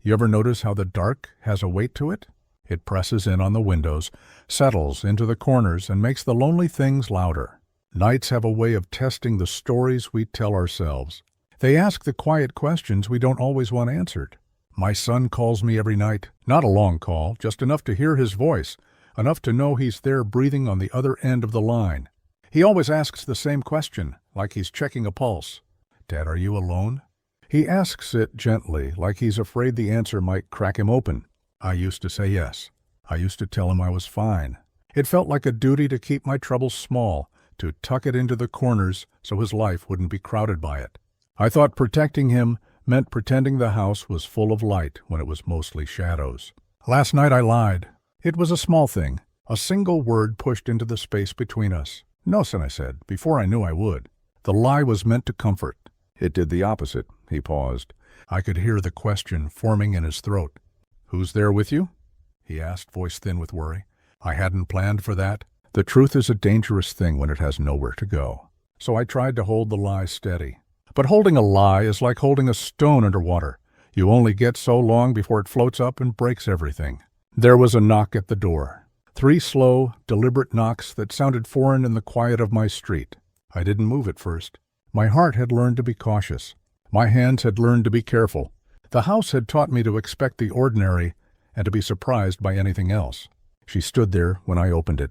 You ever notice how the dark has a weight to it? It presses in on the windows, settles into the corners, and makes the lonely things louder. Nights have a way of testing the stories we tell ourselves. They ask the quiet questions we don't always want answered. My son calls me every night. Not a long call, just enough to hear his voice, enough to know he's there breathing on the other end of the line. He always asks the same question, like he's checking a pulse. "Dad, are you alone?" He asks it gently, like he's afraid the answer might crack him open. I used to say yes. I used to tell him I was fine. It felt like a duty to keep my troubles small, to tuck it into the corners so his life wouldn't be crowded by it. I thought protecting him meant pretending the house was full of light when it was mostly shadows. Last night I lied. It was a small thing, a single word pushed into the space between us. "No, son," I said, before I knew I would. The lie was meant to comfort. It did the opposite. He paused. I could hear the question forming in his throat. "Who's there with you?" he asked, voice thin with worry. I hadn't planned for that. The truth is a dangerous thing when it has nowhere to go. So I tried to hold the lie steady. But holding a lie is like holding a stone underwater. You only get so long before it floats up and breaks everything. There was a knock at the door. 3 slow, deliberate knocks that sounded foreign in the quiet of my street. I didn't move at first. My heart had learned to be cautious. My hands had learned to be careful. The house had taught me to expect the ordinary and to be surprised by anything else. She stood there when I opened it.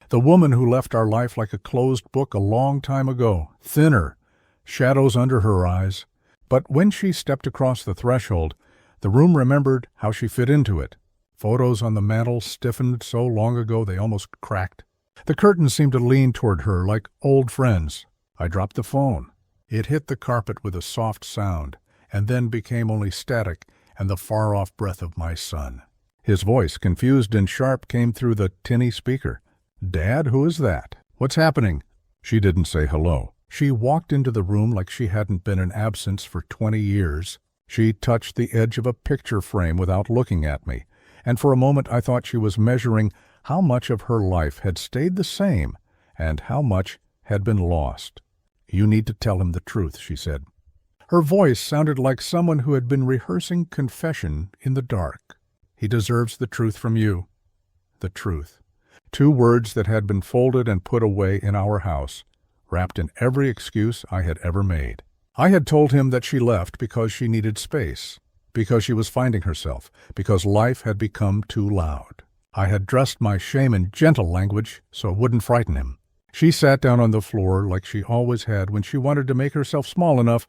The woman who left our life like a closed book a long time ago, thinner, shadows under her eyes. But when she stepped across the threshold, the room remembered how she fit into it. Photos on the mantel stiffened so long ago they almost cracked. The curtains seemed to lean toward her like old friends. I dropped the phone. It hit the carpet with a soft sound, and then became only static and the far-off breath of my son. His voice, confused and sharp, came through the tinny speaker. "Dad, who is that? What's happening?" She didn't say hello. She walked into the room like she hadn't been in absence for 20 years. She touched the edge of a picture frame without looking at me, and for a moment I thought she was measuring how much of her life had stayed the same and how much had been lost. "You need to tell him the truth," she said. Her voice sounded like someone who had been rehearsing confession in the dark. "He deserves the truth from you." The truth. 2 words that had been folded and put away in our house, wrapped in every excuse I had ever made. I had told him that she left because she needed space, because she was finding herself, because life had become too loud. I had dressed my shame in gentle language so it wouldn't frighten him. She sat down on the floor like she always had when she wanted to make herself small enough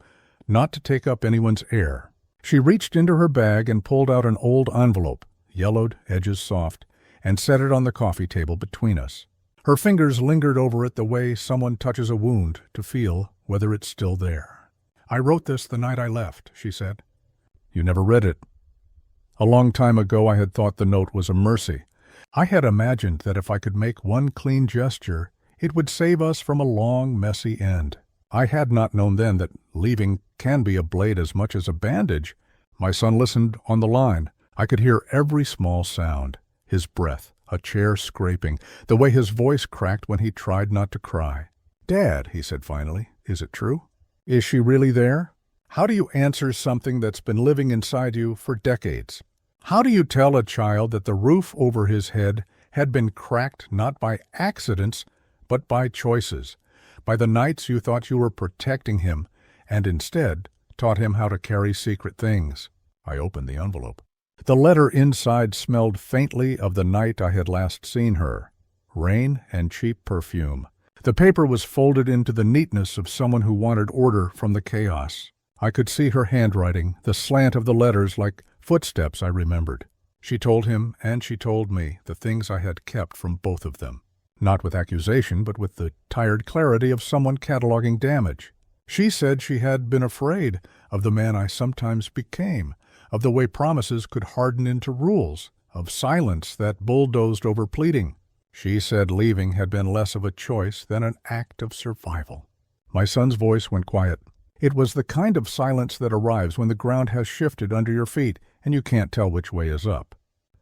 not to take up anyone's air. She reached into her bag and pulled out an old envelope, yellowed, edges soft, and set it on the coffee table between us. Her fingers lingered over it the way someone touches a wound to feel whether it's still there. "I wrote this the night I left," she said. "You never read it." A long time ago I had thought the note was a mercy. I had imagined that if I could make one clean gesture, it would save us from a long, messy end. I had not known then that leaving can be a blade as much as a bandage. My son listened on the line. I could hear every small sound, his breath, a chair scraping, the way his voice cracked when he tried not to cry. "Dad," he said finally, "is it true? Is she really there? How do you answer something that's been living inside you for decades? How do you tell a child that the roof over his head had been cracked not by accidents, but by choices, by the nights you thought you were protecting him, and instead taught him how to carry secret things?" I opened the envelope. The letter inside smelled faintly of the night I had last seen her. Rain and cheap perfume. The paper was folded into the neatness of someone who wanted order from the chaos. I could see her handwriting, the slant of the letters like footsteps I remembered. She told him, and she told me, the things I had kept from both of them. Not with accusation, but with the tired clarity of someone cataloging damage. She said she had been afraid of the man I sometimes became, of the way promises could harden into rules, of silence that bulldozed over pleading. She said leaving had been less of a choice than an act of survival. My son's voice went quiet. It was the kind of silence that arrives when the ground has shifted under your feet and you can't tell which way is up.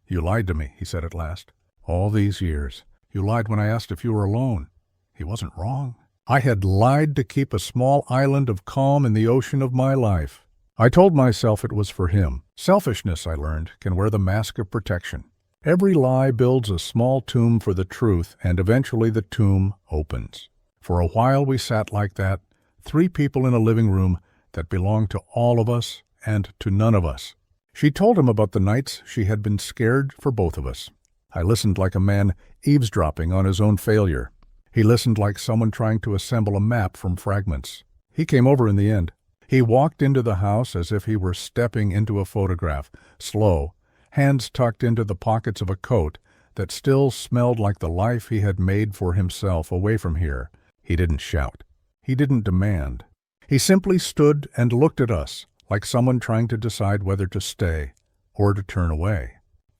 "You lied to me," he said at last. "All these years. You lied when I asked if you were alone." He wasn't wrong. I had lied to keep a small island of calm in the ocean of my life. I told myself it was for him. Selfishness, I learned, can wear the mask of protection. Every lie builds a small tomb for the truth, and eventually the tomb opens. For a while we sat like that, three people in a living room that belonged to all of us and to none of us. She told him about the nights she had been scared for both of us. I listened like a man eavesdropping on his own failure. He listened like someone trying to assemble a map from fragments. He came over in the end. He walked into the house as if he were stepping into a photograph, slow, hands tucked into the pockets of a coat that still smelled like the life he had made for himself away from here. He didn't shout. He didn't demand. He simply stood and looked at us, like someone trying to decide whether to stay or to turn away.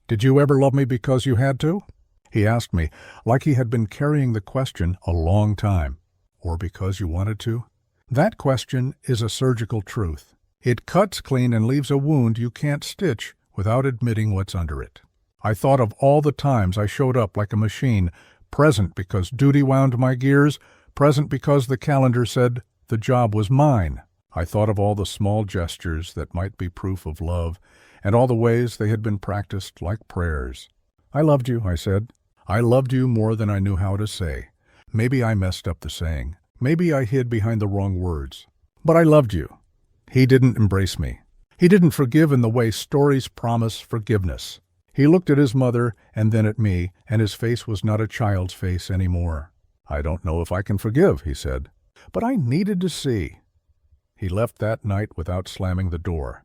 "Did you ever love me because you had to?" He asked me, like he had been carrying the question a long time. "Or because you wanted to?" That question is a surgical truth. It cuts clean and leaves a wound you can't stitch without admitting what's under it. I thought of all the times I showed up like a machine, present because duty wound my gears, present because the calendar said the job was mine. I thought of all the small gestures that might be proof of love, and all the ways they had been practiced like prayers. "I loved you," I said. "I loved you more than I knew how to say. Maybe I messed up the saying. Maybe I hid behind the wrong words. But I loved you." He didn't embrace me. He didn't forgive in the way stories promise forgiveness. He looked at his mother and then at me, and his face was not a child's face anymore. "I don't know if I can forgive," he said, "but I needed to see." He left that night without slamming the door.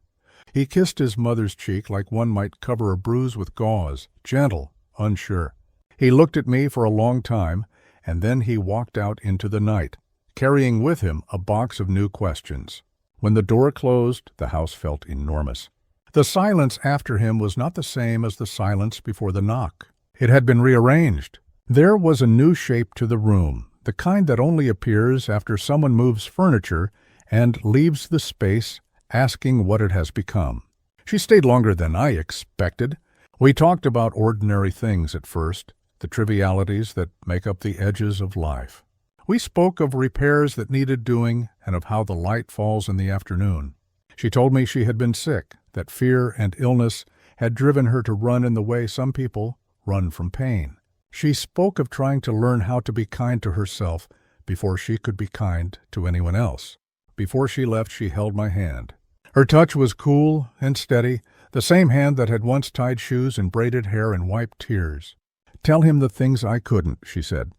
He kissed his mother's cheek like one might cover a bruise with gauze, gentle, unsure. He looked at me for a long time, and then he walked out into the night, carrying with him a box of new questions. When the door closed, the house felt enormous. The silence after him was not the same as the silence before the knock. It had been rearranged. There was a new shape to the room, the kind that only appears after someone moves furniture and leaves the space, asking what it has become. She stayed longer than I expected. We talked about ordinary things at first, the trivialities that make up the edges of life. We spoke of repairs that needed doing and of how the light falls in the afternoon. She told me she had been sick, that fear and illness had driven her to run in the way some people run from pain. She spoke of trying to learn how to be kind to herself before she could be kind to anyone else. Before she left, she held my hand. Her touch was cool and steady, the same hand that had once tied shoes and braided hair and wiped tears. "Tell him the things I couldn't," she said.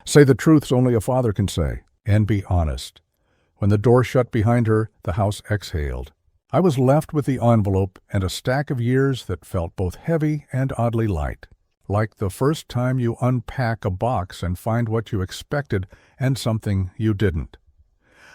"Say the truths only a father can say, and be honest." When the door shut behind her, the house exhaled. I was left with the envelope and a stack of years that felt both heavy and oddly light, like the first time you unpack a box and find what you expected and something you didn't.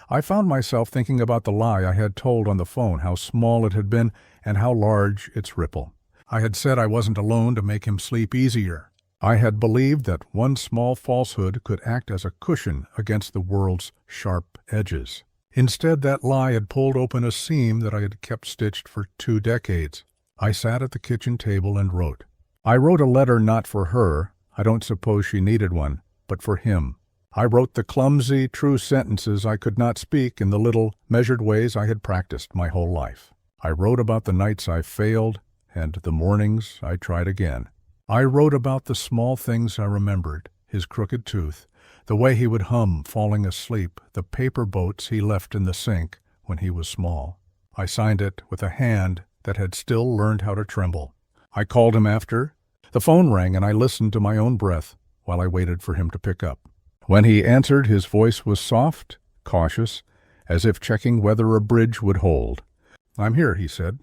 I found myself thinking about the lie I had told on the phone, how small it had been and how large its ripple. I had said I wasn't alone to make him sleep easier. I had believed that one small falsehood could act as a cushion against the world's sharp edges. Instead, that lie had pulled open a seam that I had kept stitched for 2 decades. I sat at the kitchen table and wrote. I wrote a letter not for her, I don't suppose she needed one, but for him. I wrote the clumsy, true sentences I could not speak in the little, measured ways I had practiced my whole life. I wrote about the nights I failed and the mornings I tried again. I wrote about the small things I remembered, his crooked tooth, the way he would hum falling asleep, the paper boats he left in the sink when he was small. I signed it with a hand that had still learned how to tremble. I called him after. The phone rang and I listened to my own breath while I waited for him to pick up. When he answered, his voice was soft, cautious, as if checking whether a bridge would hold. "I'm here," he said.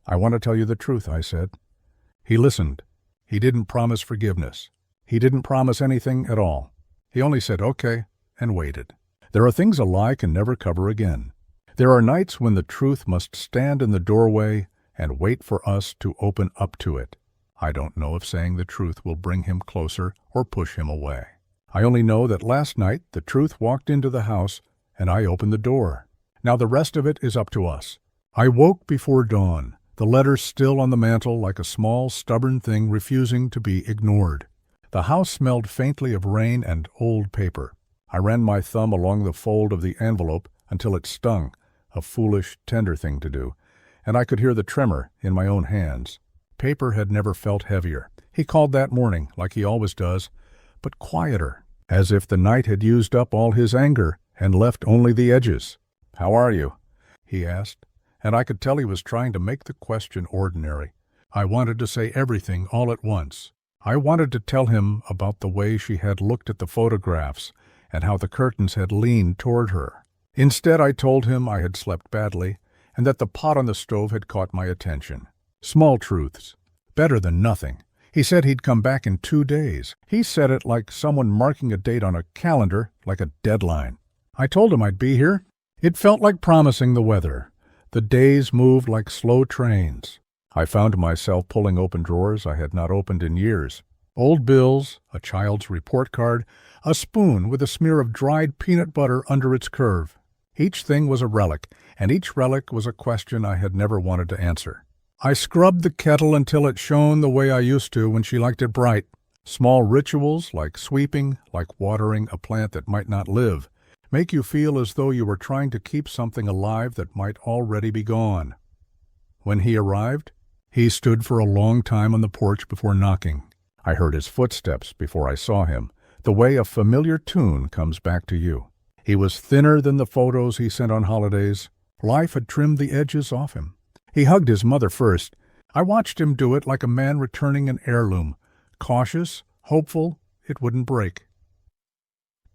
"I want to tell you the truth," I said. He listened. He didn't promise forgiveness. He didn't promise anything at all. He only said, "Okay," and waited. There are things a lie can never cover again. There are nights when the truth must stand in the doorway and wait for us to open up to it. I don't know if saying the truth will bring him closer or push him away. I only know that last night the truth walked into the house and I opened the door. Now the rest of it is up to us. I woke before dawn, the letter still on the mantel like a small, stubborn thing refusing to be ignored. The house smelled faintly of rain and old paper. I ran my thumb along the fold of the envelope until it stung, a foolish, tender thing to do, and I could hear the tremor in my own hands. Paper had never felt heavier. He called that morning, like he always does, but quieter, as if the night had used up all his anger and left only the edges. "How are you?" he asked, and I could tell he was trying to make the question ordinary. I wanted to say everything all at once. I wanted to tell him about the way she had looked at the photographs and how the curtains had leaned toward her. Instead, I told him I had slept badly and that the pot on the stove had caught my attention. Small truths. Better than nothing. He said he'd come back in 2 days. He said it like someone marking a date on a calendar, like a deadline. I told him I'd be here. It felt like promising the weather. The days moved like slow trains. I found myself pulling open drawers I had not opened in years. Old bills, a child's report card, a spoon with a smear of dried peanut butter under its curve. Each thing was a relic, and each relic was a question I had never wanted to answer. I scrubbed the kettle until it shone the way I used to when she liked it bright. Small rituals, like sweeping, like watering a plant that might not live, make you feel as though you were trying to keep something alive that might already be gone. When he arrived, he stood for a long time on the porch before knocking. I heard his footsteps before I saw him, the way a familiar tune comes back to you. He was thinner than the photos he sent on holidays. Life had trimmed the edges off him. He hugged his mother first. I watched him do it like a man returning an heirloom, cautious, hopeful it wouldn't break.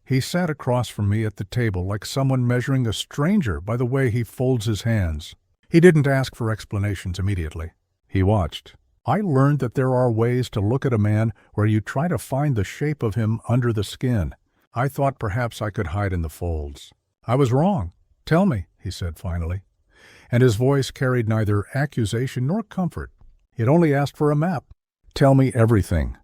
He sat across from me at the table like someone measuring a stranger by the way he folds his hands. He didn't ask for explanations immediately. He watched. I learned that there are ways to look at a man where you try to find the shape of him under the skin. I thought perhaps I could hide in the folds. I was wrong. "Tell me," he said finally. And his voice carried neither accusation nor comfort. It only asked for a map. "Tell me everything."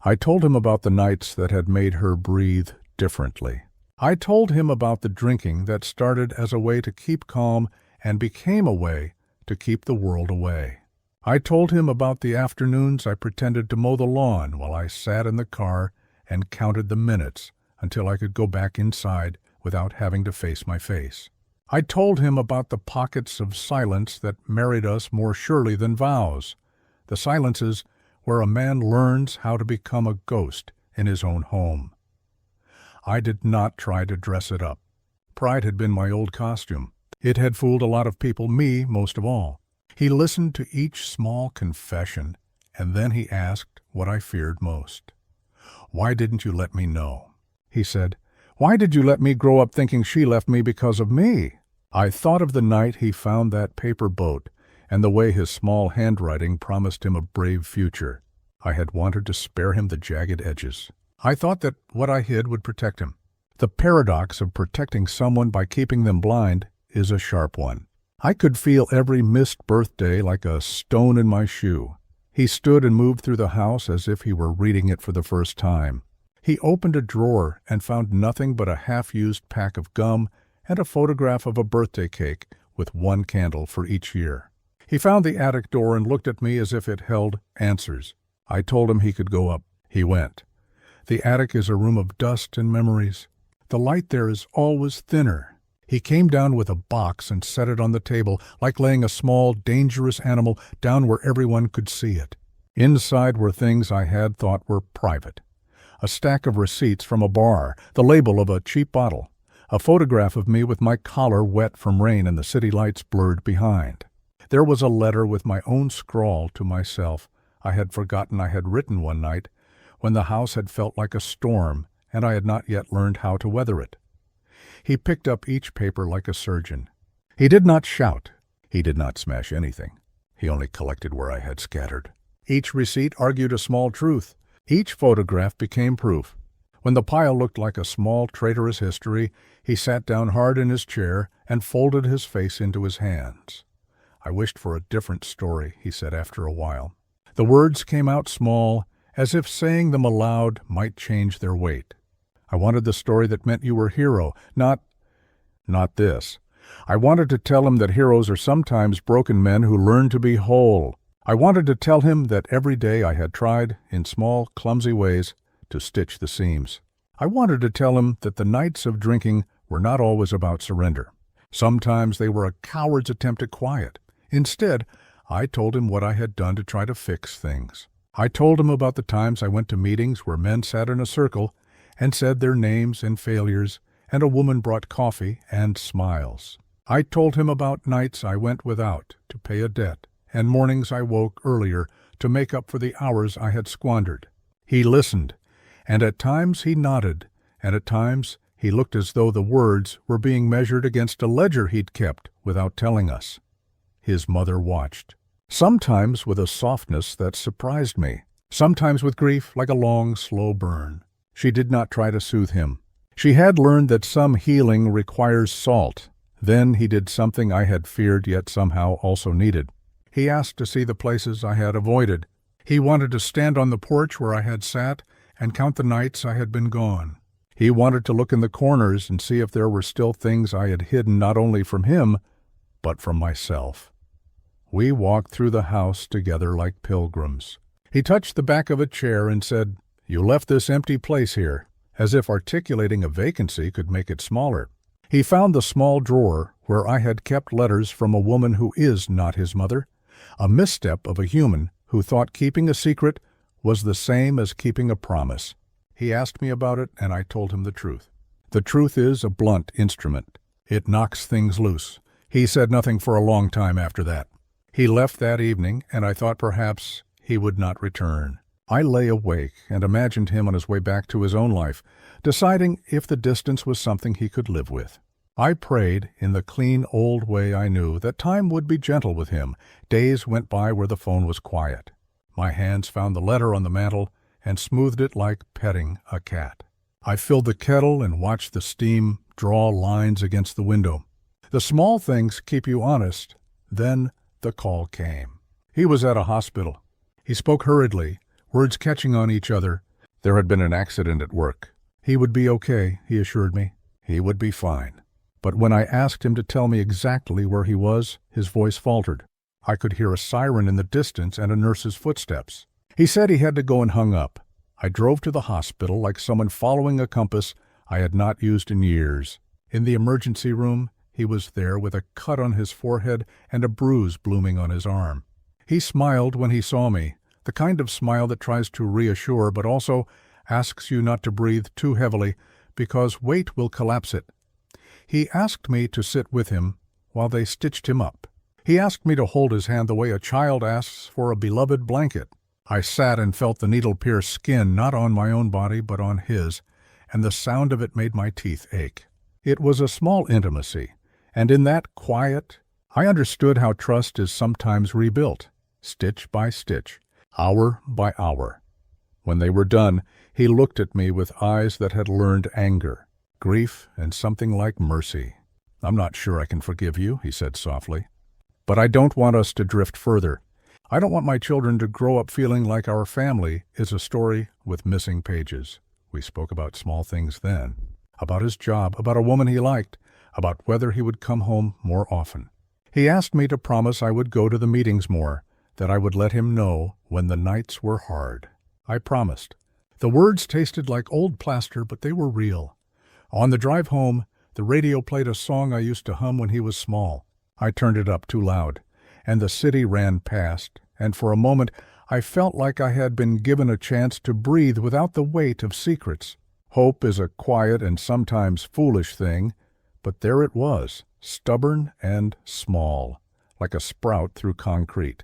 I told him about the nights that had made her breathe differently. I told him about the drinking that started as a way to keep calm and became a way to keep the world away. I told him about the afternoons I pretended to mow the lawn while I sat in the car and counted the minutes until I could go back inside without having to face my face. I told him about the pockets of silence that married us more surely than vows, the silences where a man learns how to become a ghost in his own home. I did not try to dress it up. Pride had been my old costume. It had fooled a lot of people, me most of all. He listened to each small confession, and then he asked what I feared most. "Why didn't you let me know?" he said. "Why did you let me grow up thinking she left me because of me?" I thought of the night he found that paper boat and the way his small handwriting promised him a brave future. I had wanted to spare him the jagged edges. I thought that what I hid would protect him. The paradox of protecting someone by keeping them blind is a sharp one. I could feel every missed birthday like a stone in my shoe. He stood and moved through the house as if he were reading it for the first time. He opened a drawer and found nothing but a half-used pack of gum and a photograph of a birthday cake with one candle for each year. He found the attic door and looked at me as if it held answers. I told him he could go up. He went. The attic is a room of dust and memories. The light there is always thinner. He came down with a box and set it on the table, like laying a small, dangerous animal down where everyone could see it. Inside were things I had thought were private. A stack of receipts from a bar, the label of a cheap bottle, a photograph of me with my collar wet from rain and the city lights blurred behind. There was a letter with my own scrawl to myself I had forgotten I had written one night when the house had felt like a storm and I had not yet learned how to weather it. He picked up each paper like a surgeon. He did not shout. He did not smash anything. He only collected where I had scattered. Each receipt argued a small truth. Each photograph became proof. When the pile looked like a small traitorous history, he sat down hard in his chair and folded his face into his hands. "I wished for a different story," he said after a while. The words came out small, as if saying them aloud might change their weight. "I wanted the story that meant you were a hero, not this. I wanted to tell him that heroes are sometimes broken men who learn to be whole. I wanted to tell him that every day I had tried, in small, clumsy ways, to stitch the seams. I wanted to tell him that the nights of drinking were not always about surrender. Sometimes they were a coward's attempt at quiet. Instead, I told him what I had done to try to fix things. I told him about the times I went to meetings where men sat in a circle and said their names and failures, and a woman brought coffee and smiles. I told him about nights I went without to pay a debt, and mornings I woke earlier to make up for the hours I had squandered. He listened, and at times he nodded, and at times he looked as though the words were being measured against a ledger he'd kept without telling us. His mother watched, sometimes with a softness that surprised me, sometimes with grief like a long, slow burn. She did not try to soothe him. She had learned that some healing requires salt. Then he did something I had feared yet somehow also needed. He asked to see the places I had avoided. He wanted to stand on the porch where I had sat and count the nights I had been gone. He wanted to look in the corners and see if there were still things I had hidden not only from him, but from myself. We walked through the house together like pilgrims. He touched the back of a chair and said, "You left this empty place here," as if articulating a vacancy could make it smaller. He found the small drawer where I had kept letters from a woman who is not his mother, a misstep of a human who thought keeping a secret was the same as keeping a promise. He asked me about it, and I told him the truth. The truth is a blunt instrument. It knocks things loose. He said nothing for a long time after that. He left that evening, and I thought perhaps he would not return. I lay awake and imagined him on his way back to his own life, deciding if the distance was something he could live with. I prayed, in the clean old way I knew, that time would be gentle with him. Days went by where the phone was quiet. My hands found the letter on the mantel and smoothed it like petting a cat. I filled the kettle and watched the steam draw lines against the window. The small things keep you honest. Then the call came. He was at a hospital. He spoke hurriedly, words catching on each other. There had been an accident at work. He would be okay, he assured me. He would be fine. But when I asked him to tell me exactly where he was, his voice faltered. I could hear a siren in the distance and a nurse's footsteps. He said he had to go and hung up. I drove to the hospital like someone following a compass I had not used in years. In the emergency room, he was there with a cut on his forehead and a bruise blooming on his arm. He smiled when he saw me, the kind of smile that tries to reassure but also asks you not to breathe too heavily because weight will collapse it. He asked me to sit with him while they stitched him up. He asked me to hold his hand the way a child asks for a beloved blanket. I sat and felt the needle pierce skin not on my own body but on his, and the sound of it made my teeth ache. It was a small intimacy, and in that quiet, I understood how trust is sometimes rebuilt, stitch by stitch, hour by hour. When they were done, he looked at me with eyes that had learned anger, grief, and something like mercy. "I'm not sure I can forgive you," he said softly. "But I don't want us to drift further. I don't want my children to grow up feeling like our family is a story with missing pages." We spoke about small things then, about his job, about a woman he liked, about whether he would come home more often. He asked me to promise I would go to the meetings more, that I would let him know when the nights were hard. I promised. The words tasted like old plaster, but they were real. On the drive home, the radio played a song I used to hum when he was small. I turned it up too loud, and the city ran past, and for a moment I felt like I had been given a chance to breathe without the weight of secrets. Hope is a quiet and sometimes foolish thing, but there it was, stubborn and small, like a sprout through concrete.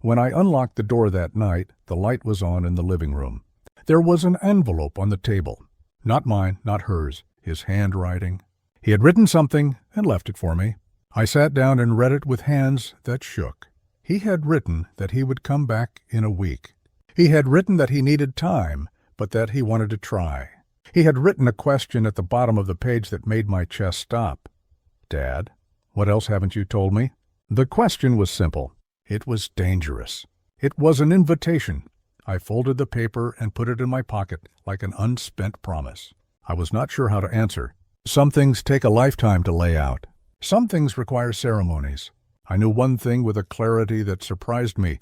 When I unlocked the door that night, the light was on in the living room. There was an envelope on the table. Not mine, not hers, his handwriting. He had written something and left it for me. I sat down and read it with hands that shook. He had written that he would come back in a week. He had written that he needed time, but that he wanted to try. He had written a question at the bottom of the page that made my chest stop. "Dad, what else haven't you told me?" The question was simple. It was dangerous. It was an invitation. I folded the paper and put it in my pocket like an unspent promise. I was not sure how to answer. Some things take a lifetime to lay out. Some things require ceremonies. I knew one thing with a clarity that surprised me.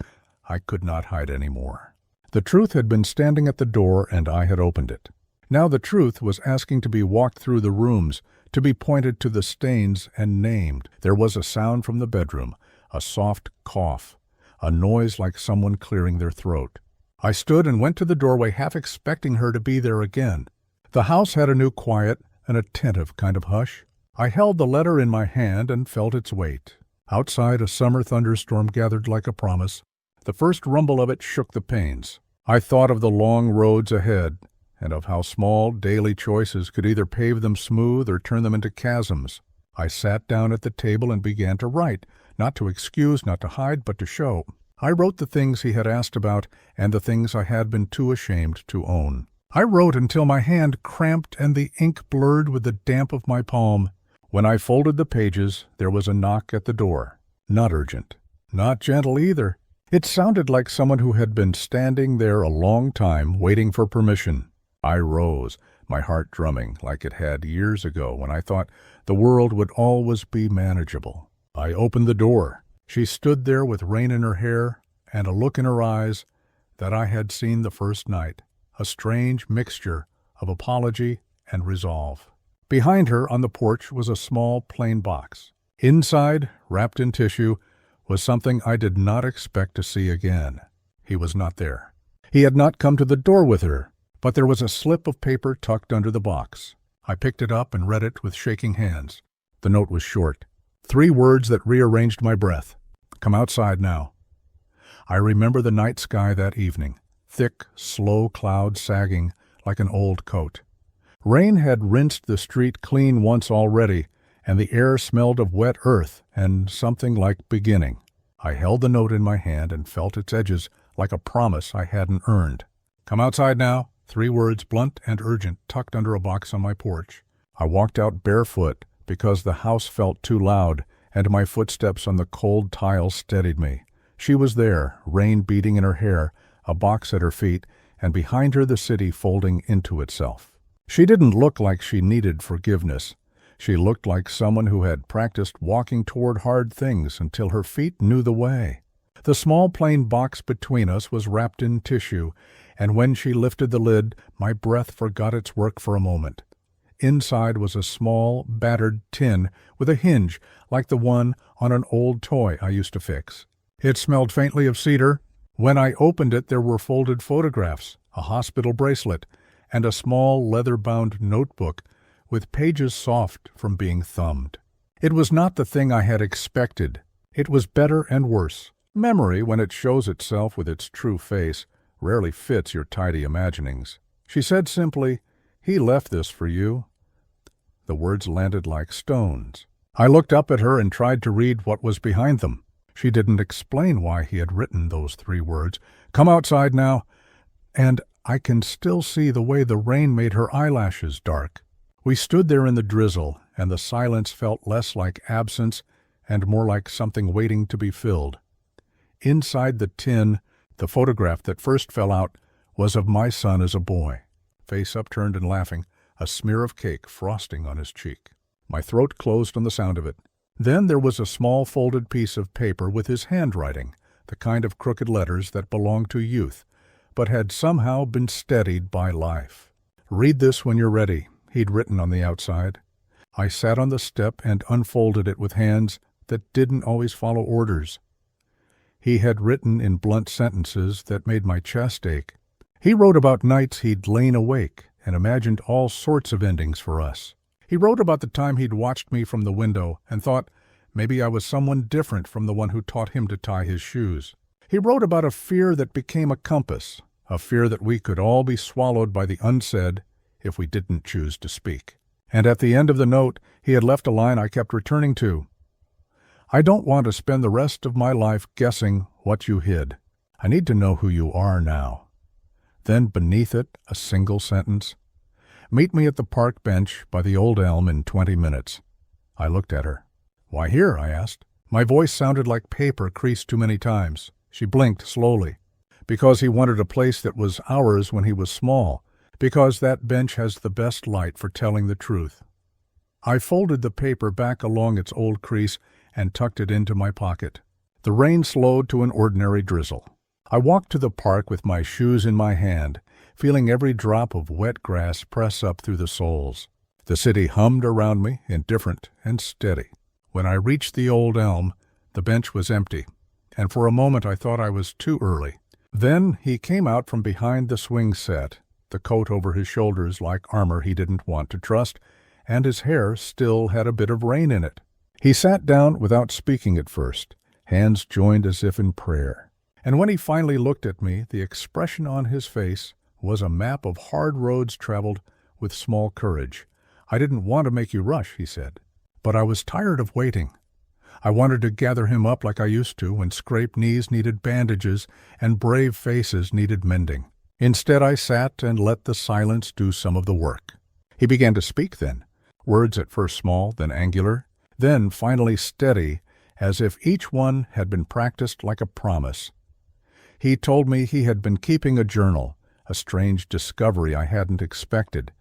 I could not hide any more. The truth had been standing at the door, and I had opened it. Now the truth was asking to be walked through the rooms, to be pointed to the stains and named. There was a sound from the bedroom, a soft cough, a noise like someone clearing their throat. I stood and went to the doorway, half expecting her to be there again. The house had a new quiet, an attentive kind of hush. I held the letter in my hand and felt its weight. Outside, a summer thunderstorm gathered like a promise. The first rumble of it shook the panes. I thought of the long roads ahead, and of how small daily choices could either pave them smooth or turn them into chasms. I sat down at the table and began to write, not to excuse, not to hide, but to show. I wrote the things he had asked about and the things I had been too ashamed to own. I wrote until my hand cramped and the ink blurred with the damp of my palm. When I folded the pages, there was a knock at the door. Not urgent, not gentle either. It sounded like someone who had been standing there a long time, waiting for permission. I rose, my heart drumming like it had years ago when I thought the world would always be manageable. I opened the door. She stood there with rain in her hair and a look in her eyes that I had seen the first night, a strange mixture of apology and resolve. Behind her on the porch was a small plain box. Inside, wrapped in tissue, was something I did not expect to see again. He was not there. He had not come to the door with her, but there was a slip of paper tucked under the box. I picked it up and read it with shaking hands. The note was short. 3 words that rearranged my breath. Come outside now. I remember the night sky that evening, thick, slow clouds sagging like an old coat. Rain had rinsed the street clean once already, and the air smelled of wet earth and something like beginning. I held the note in my hand and felt its edges like a promise I hadn't earned. Come outside now. 3 words, blunt and urgent, tucked under a box on my porch. I walked out barefoot because the house felt too loud, and my footsteps on the cold tiles steadied me. She was there, rain beating in her hair, a box at her feet, and behind her the city folding into itself. She didn't look like she needed forgiveness. She looked like someone who had practiced walking toward hard things until her feet knew the way. The small plain box between us was wrapped in tissue, and when she lifted the lid, my breath forgot its work for a moment. Inside was a small, battered tin with a hinge like the one on an old toy I used to fix. It smelled faintly of cedar. When I opened it, there were folded photographs, a hospital bracelet, and a small leather-bound notebook with pages soft from being thumbed. It was not the thing I had expected. It was better and worse. Memory, when it shows itself with its true face, rarely fits your tidy imaginings. She said simply, "He left this for you." The words landed like stones. I looked up at her and tried to read what was behind them. She didn't explain why he had written those 3 words. Come outside now. And I can still see the way the rain made her eyelashes dark. We stood there in the drizzle, and the silence felt less like absence and more like something waiting to be filled. Inside the tin, the photograph that first fell out was of my son as a boy, face upturned and laughing, a smear of cake frosting on his cheek. My throat closed on the sound of it. Then there was a small folded piece of paper with his handwriting, the kind of crooked letters that belonged to youth, but had somehow been steadied by life. "Read this when you're ready," he'd written on the outside. I sat on the step and unfolded it with hands that didn't always follow orders. He had written in blunt sentences that made my chest ache. He wrote about nights he'd lain awake and imagined all sorts of endings for us. He wrote about the time he'd watched me from the window and thought maybe I was someone different from the one who taught him to tie his shoes. He wrote about a fear that became a compass, a fear that we could all be swallowed by the unsaid if we didn't choose to speak. And at the end of the note, he had left a line I kept returning to. "I don't want to spend the rest of my life guessing what you hid. I need to know who you are now." Then beneath it, a single sentence. "Meet me at the park bench by the old elm in 20 minutes. I looked at her. "Why here?" I asked. My voice sounded like paper creased too many times. She blinked slowly. "Because he wanted a place that was ours when he was small. Because that bench has the best light for telling the truth." I folded the paper back along its old crease and tucked it into my pocket. The rain slowed to an ordinary drizzle. I walked to the park with my shoes in my hand, feeling every drop of wet grass press up through the soles. The city hummed around me, indifferent and steady. When I reached the old elm, the bench was empty, and for a moment I thought I was too early. Then he came out from behind the swing set, the coat over his shoulders like armor he didn't want to trust, and his hair still had a bit of rain in it. He sat down without speaking at first, hands joined as if in prayer. And when he finally looked at me, the expression on his face was a map of hard roads traveled with small courage. "I didn't want to make you rush," he said, "but I was tired of waiting. I wanted to gather him up like I used to when scraped knees needed bandages and brave faces needed mending. Instead, I sat and let the silence do some of the work." He began to speak then, words at first small, then angular, then finally steady, as if each one had been practiced like a promise. He told me he had been keeping a journal, a strange discovery I hadn't expected,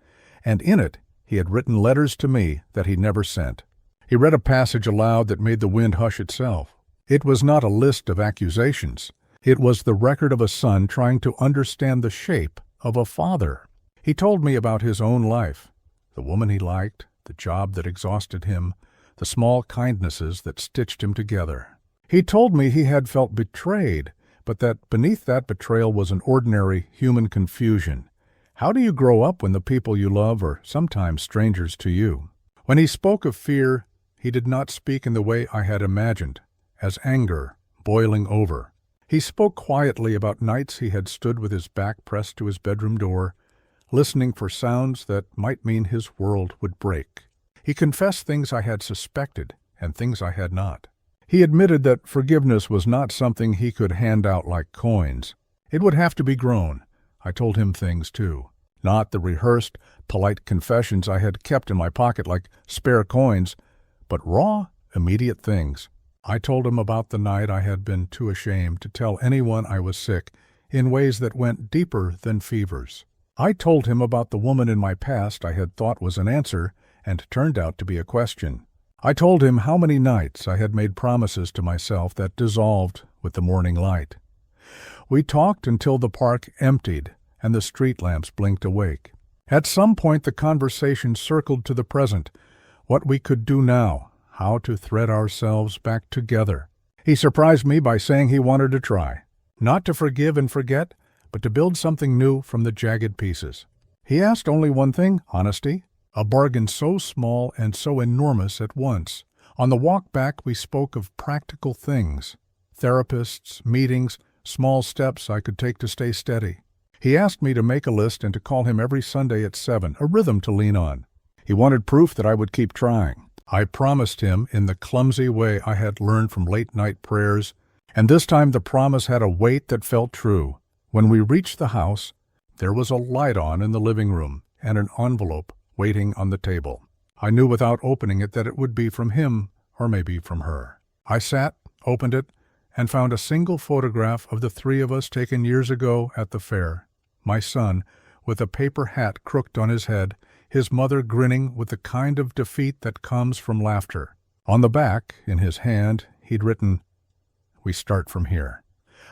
and in it he had written letters to me that he never sent. He read a passage aloud that made the wind hush itself. It was not a list of accusations. It was the record of a son trying to understand the shape of a father. He told me about his own life, the woman he liked, the job that exhausted him, the small kindnesses that stitched him together. He told me he had felt betrayed, but that beneath that betrayal was an ordinary human confusion. How do you grow up when the people you love are sometimes strangers to you? When he spoke of fear, he did not speak in the way I had imagined, as anger boiling over. He spoke quietly about nights he had stood with his back pressed to his bedroom door, listening for sounds that might mean his world would break. He confessed things I had suspected and things I had not. He admitted that forgiveness was not something he could hand out like coins. It would have to be grown. I told him things, too. Not the rehearsed, polite confessions I had kept in my pocket like spare coins, but raw, immediate things. I told him about the night I had been too ashamed to tell anyone I was sick in ways that went deeper than fevers. I told him about the woman in my past I had thought was an answer and turned out to be a question. I told him how many nights I had made promises to myself that dissolved with the morning light. We talked until the park emptied and the street lamps blinked awake. At some point the conversation circled to the present, what we could do now, how to thread ourselves back together. He surprised me by saying he wanted to try, not to forgive and forget, but to build something new from the jagged pieces. He asked only one thing, honesty, a bargain so small and so enormous at once. On the walk back we spoke of practical things, therapists, meetings, small steps I could take to stay steady. He asked me to make a list and to call him every Sunday at 7, a rhythm to lean on. He wanted proof that I would keep trying. I promised him in the clumsy way I had learned from late-night prayers, and this time the promise had a weight that felt true. When we reached the house, there was a light on in the living room and an envelope waiting on the table. I knew without opening it that it would be from him or maybe from her. I sat, opened it, and found a single photograph of the three of us taken years ago at the fair. My son, with a paper hat crooked on his head, his mother grinning with the kind of defeat that comes from laughter. On the back, in his hand, he'd written, "We start from here."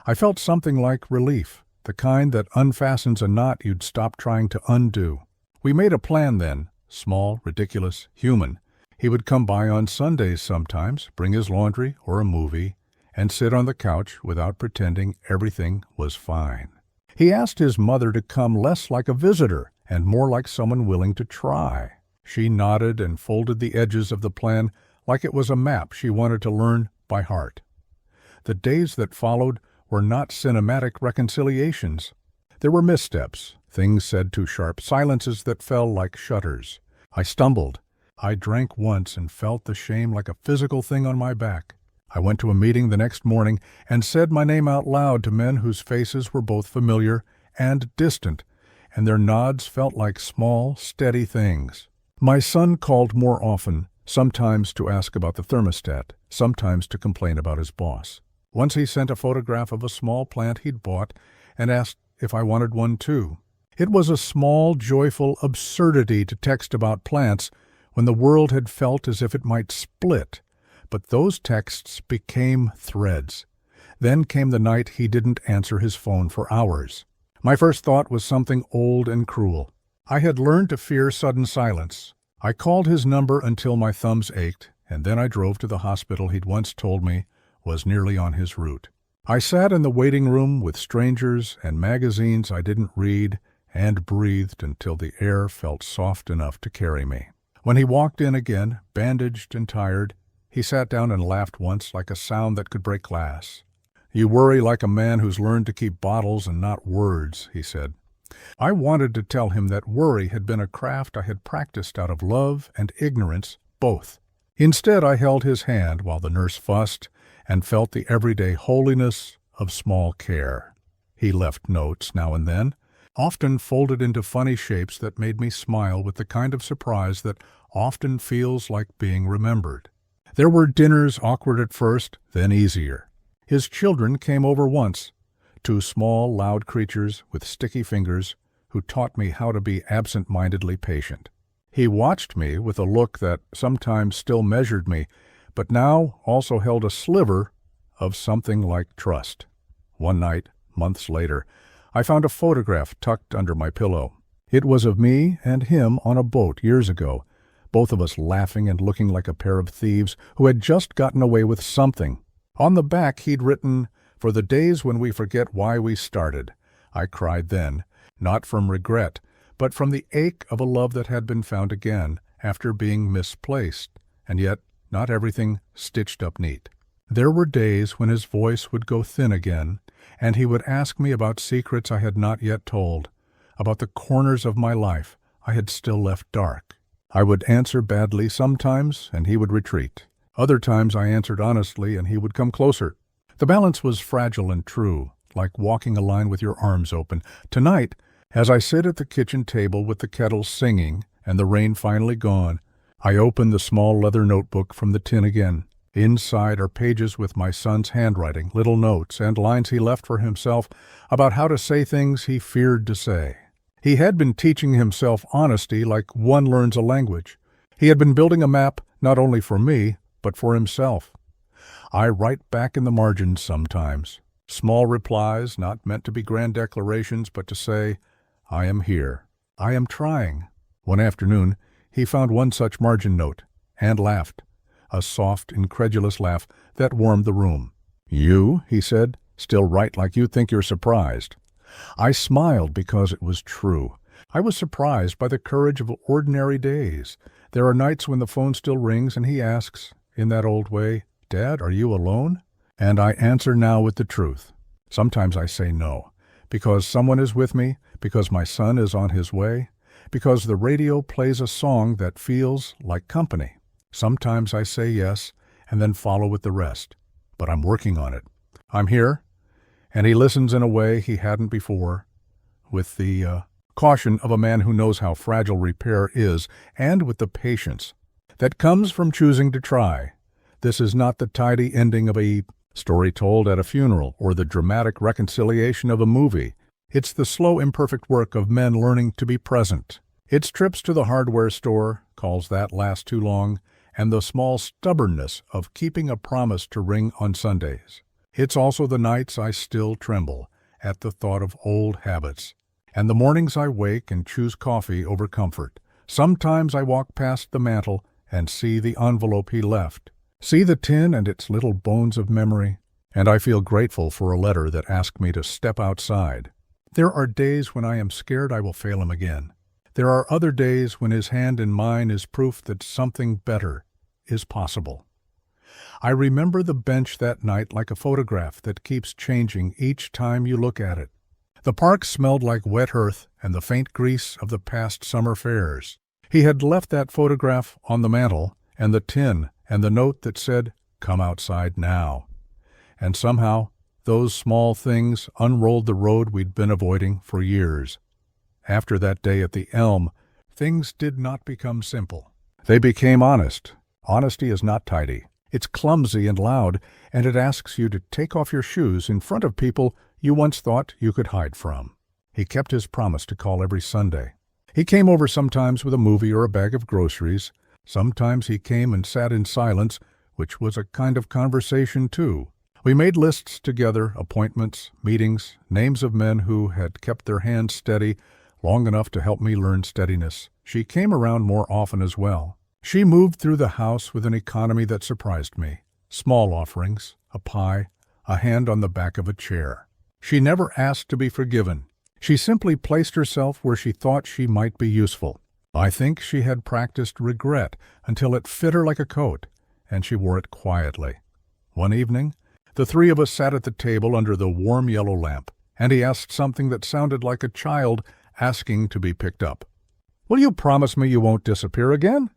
I felt something like relief, the kind that unfastens a knot you'd stop trying to undo. We made a plan then, small, ridiculous, human. He would come by on Sundays sometimes, bring his laundry or a movie, and sit on the couch without pretending everything was fine. He asked his mother to come less like a visitor and more like someone willing to try. She nodded and folded the edges of the plan like it was a map she wanted to learn by heart. The days that followed were not cinematic reconciliations. There were missteps, things said too sharp, silences that fell like shutters. I stumbled. I drank once and felt the shame like a physical thing on my back. I went to a meeting the next morning and said my name out loud to men whose faces were both familiar and distant, and their nods felt like small, steady things. My son called more often, sometimes to ask about the thermostat, sometimes to complain about his boss. Once he sent a photograph of a small plant he'd bought and asked if I wanted one too. It was a small, joyful absurdity to text about plants when the world had felt as if it might split. But those texts became threads. Then came the night he didn't answer his phone for hours. My first thought was something old and cruel. I had learned to fear sudden silence. I called his number until my thumbs ached, and then I drove to the hospital he'd once told me was nearly on his route. I sat in the waiting room with strangers and magazines I didn't read and breathed until the air felt soft enough to carry me. When he walked in again, bandaged and tired, he sat down and laughed once like a sound that could break glass. "You worry like a man who's learned to keep bottles and not words," he said. I wanted to tell him that worry had been a craft I had practiced out of love and ignorance, both. Instead, I held his hand while the nurse fussed and felt the everyday holiness of small care. He left notes now and then, often folded into funny shapes that made me smile with the kind of surprise that often feels like being remembered. There were dinners awkward at first, then easier. His children came over once, two small, loud creatures with sticky fingers who taught me how to be absent-mindedly patient. He watched me with a look that sometimes still measured me, but now also held a sliver of something like trust. One night, months later, I found a photograph tucked under my pillow. It was of me and him on a boat years ago, both of us laughing and looking like a pair of thieves who had just gotten away with something. On the back he'd written, "For the days when we forget why we started." I cried then, not from regret, but from the ache of a love that had been found again after being misplaced, and yet not everything stitched up neat. There were days when his voice would go thin again, and he would ask me about secrets I had not yet told, about the corners of my life I had still left dark. I would answer badly sometimes, and he would retreat. Other times I answered honestly, and he would come closer. The balance was fragile and true, like walking a line with your arms open. Tonight, as I sit at the kitchen table with the kettle singing and the rain finally gone, I open the small leather notebook from the tin again. Inside are pages with my son's handwriting, little notes, and lines he left for himself about how to say things he feared to say. He had been teaching himself honesty like one learns a language. He had been building a map not only for me, but for himself. I write back in the margins sometimes, small replies not meant to be grand declarations, but to say, "I am here. I am trying." One afternoon, he found one such margin note, and laughed, a soft, incredulous laugh that warmed the room. "You," he said, "still write like you think you're surprised." I smiled because it was true. I was surprised by the courage of ordinary days. There are nights when the phone still rings and he asks, in that old way, "Dad, are you alone?" And I answer now with the truth. Sometimes I say no, because someone is with me, because my son is on his way, because the radio plays a song that feels like company. Sometimes I say yes, and then follow with the rest. But I'm working on it. I'm here, and he listens in a way he hadn't before, with the caution of a man who knows how fragile repair is, and with the patience that comes from choosing to try. This is not the tidy ending of a story told at a funeral or the dramatic reconciliation of a movie. It's the slow, imperfect work of men learning to be present. It's trips to the hardware store, calls that last too long, and the small stubbornness of keeping a promise to ring on Sundays. It's also the nights I still tremble at the thought of old habits, and the mornings I wake and choose coffee over comfort. Sometimes I walk past the mantel and see the envelope he left, see the tin and its little bones of memory, and I feel grateful for a letter that asked me to step outside. There are days when I am scared I will fail him again. There are other days when his hand in mine is proof that something better is possible. I remember the bench that night like a photograph that keeps changing each time you look at it. The park smelled like wet earth and the faint grease of the past summer fairs. He had left that photograph on the mantel, and the tin, and the note that said, "Come outside now." And somehow, those small things unrolled the road we'd been avoiding for years. After that day at the Elm, things did not become simple. They became honest. Honesty is not tidy. It's clumsy and loud, and it asks you to take off your shoes in front of people you once thought you could hide from. He kept his promise to call every Sunday. He came over sometimes with a movie or a bag of groceries. Sometimes he came and sat in silence, which was a kind of conversation too. We made lists together, appointments, meetings, names of men who had kept their hands steady, long enough to help me learn steadiness. She came around more often as well. She moved through the house with an economy that surprised me. Small offerings, a pie, a hand on the back of a chair. She never asked to be forgiven. She simply placed herself where she thought she might be useful. I think she had practiced regret until it fit her like a coat, and she wore it quietly. One evening, the three of us sat at the table under the warm yellow lamp, and he asked something that sounded like a child asking to be picked up. "Will you promise me you won't disappear again?"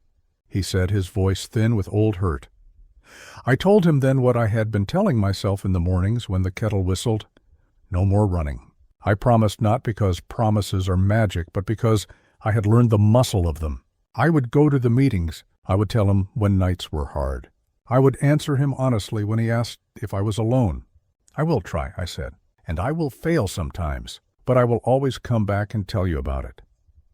he said, his voice thin with old hurt. I told him then what I had been telling myself in the mornings when the kettle whistled. No more running. I promised not because promises are magic, but because I had learned the muscle of them. I would go to the meetings. I would tell him when nights were hard. I would answer him honestly when he asked if I was alone. "I will try," I said, "and I will fail sometimes, but I will always come back and tell you about it."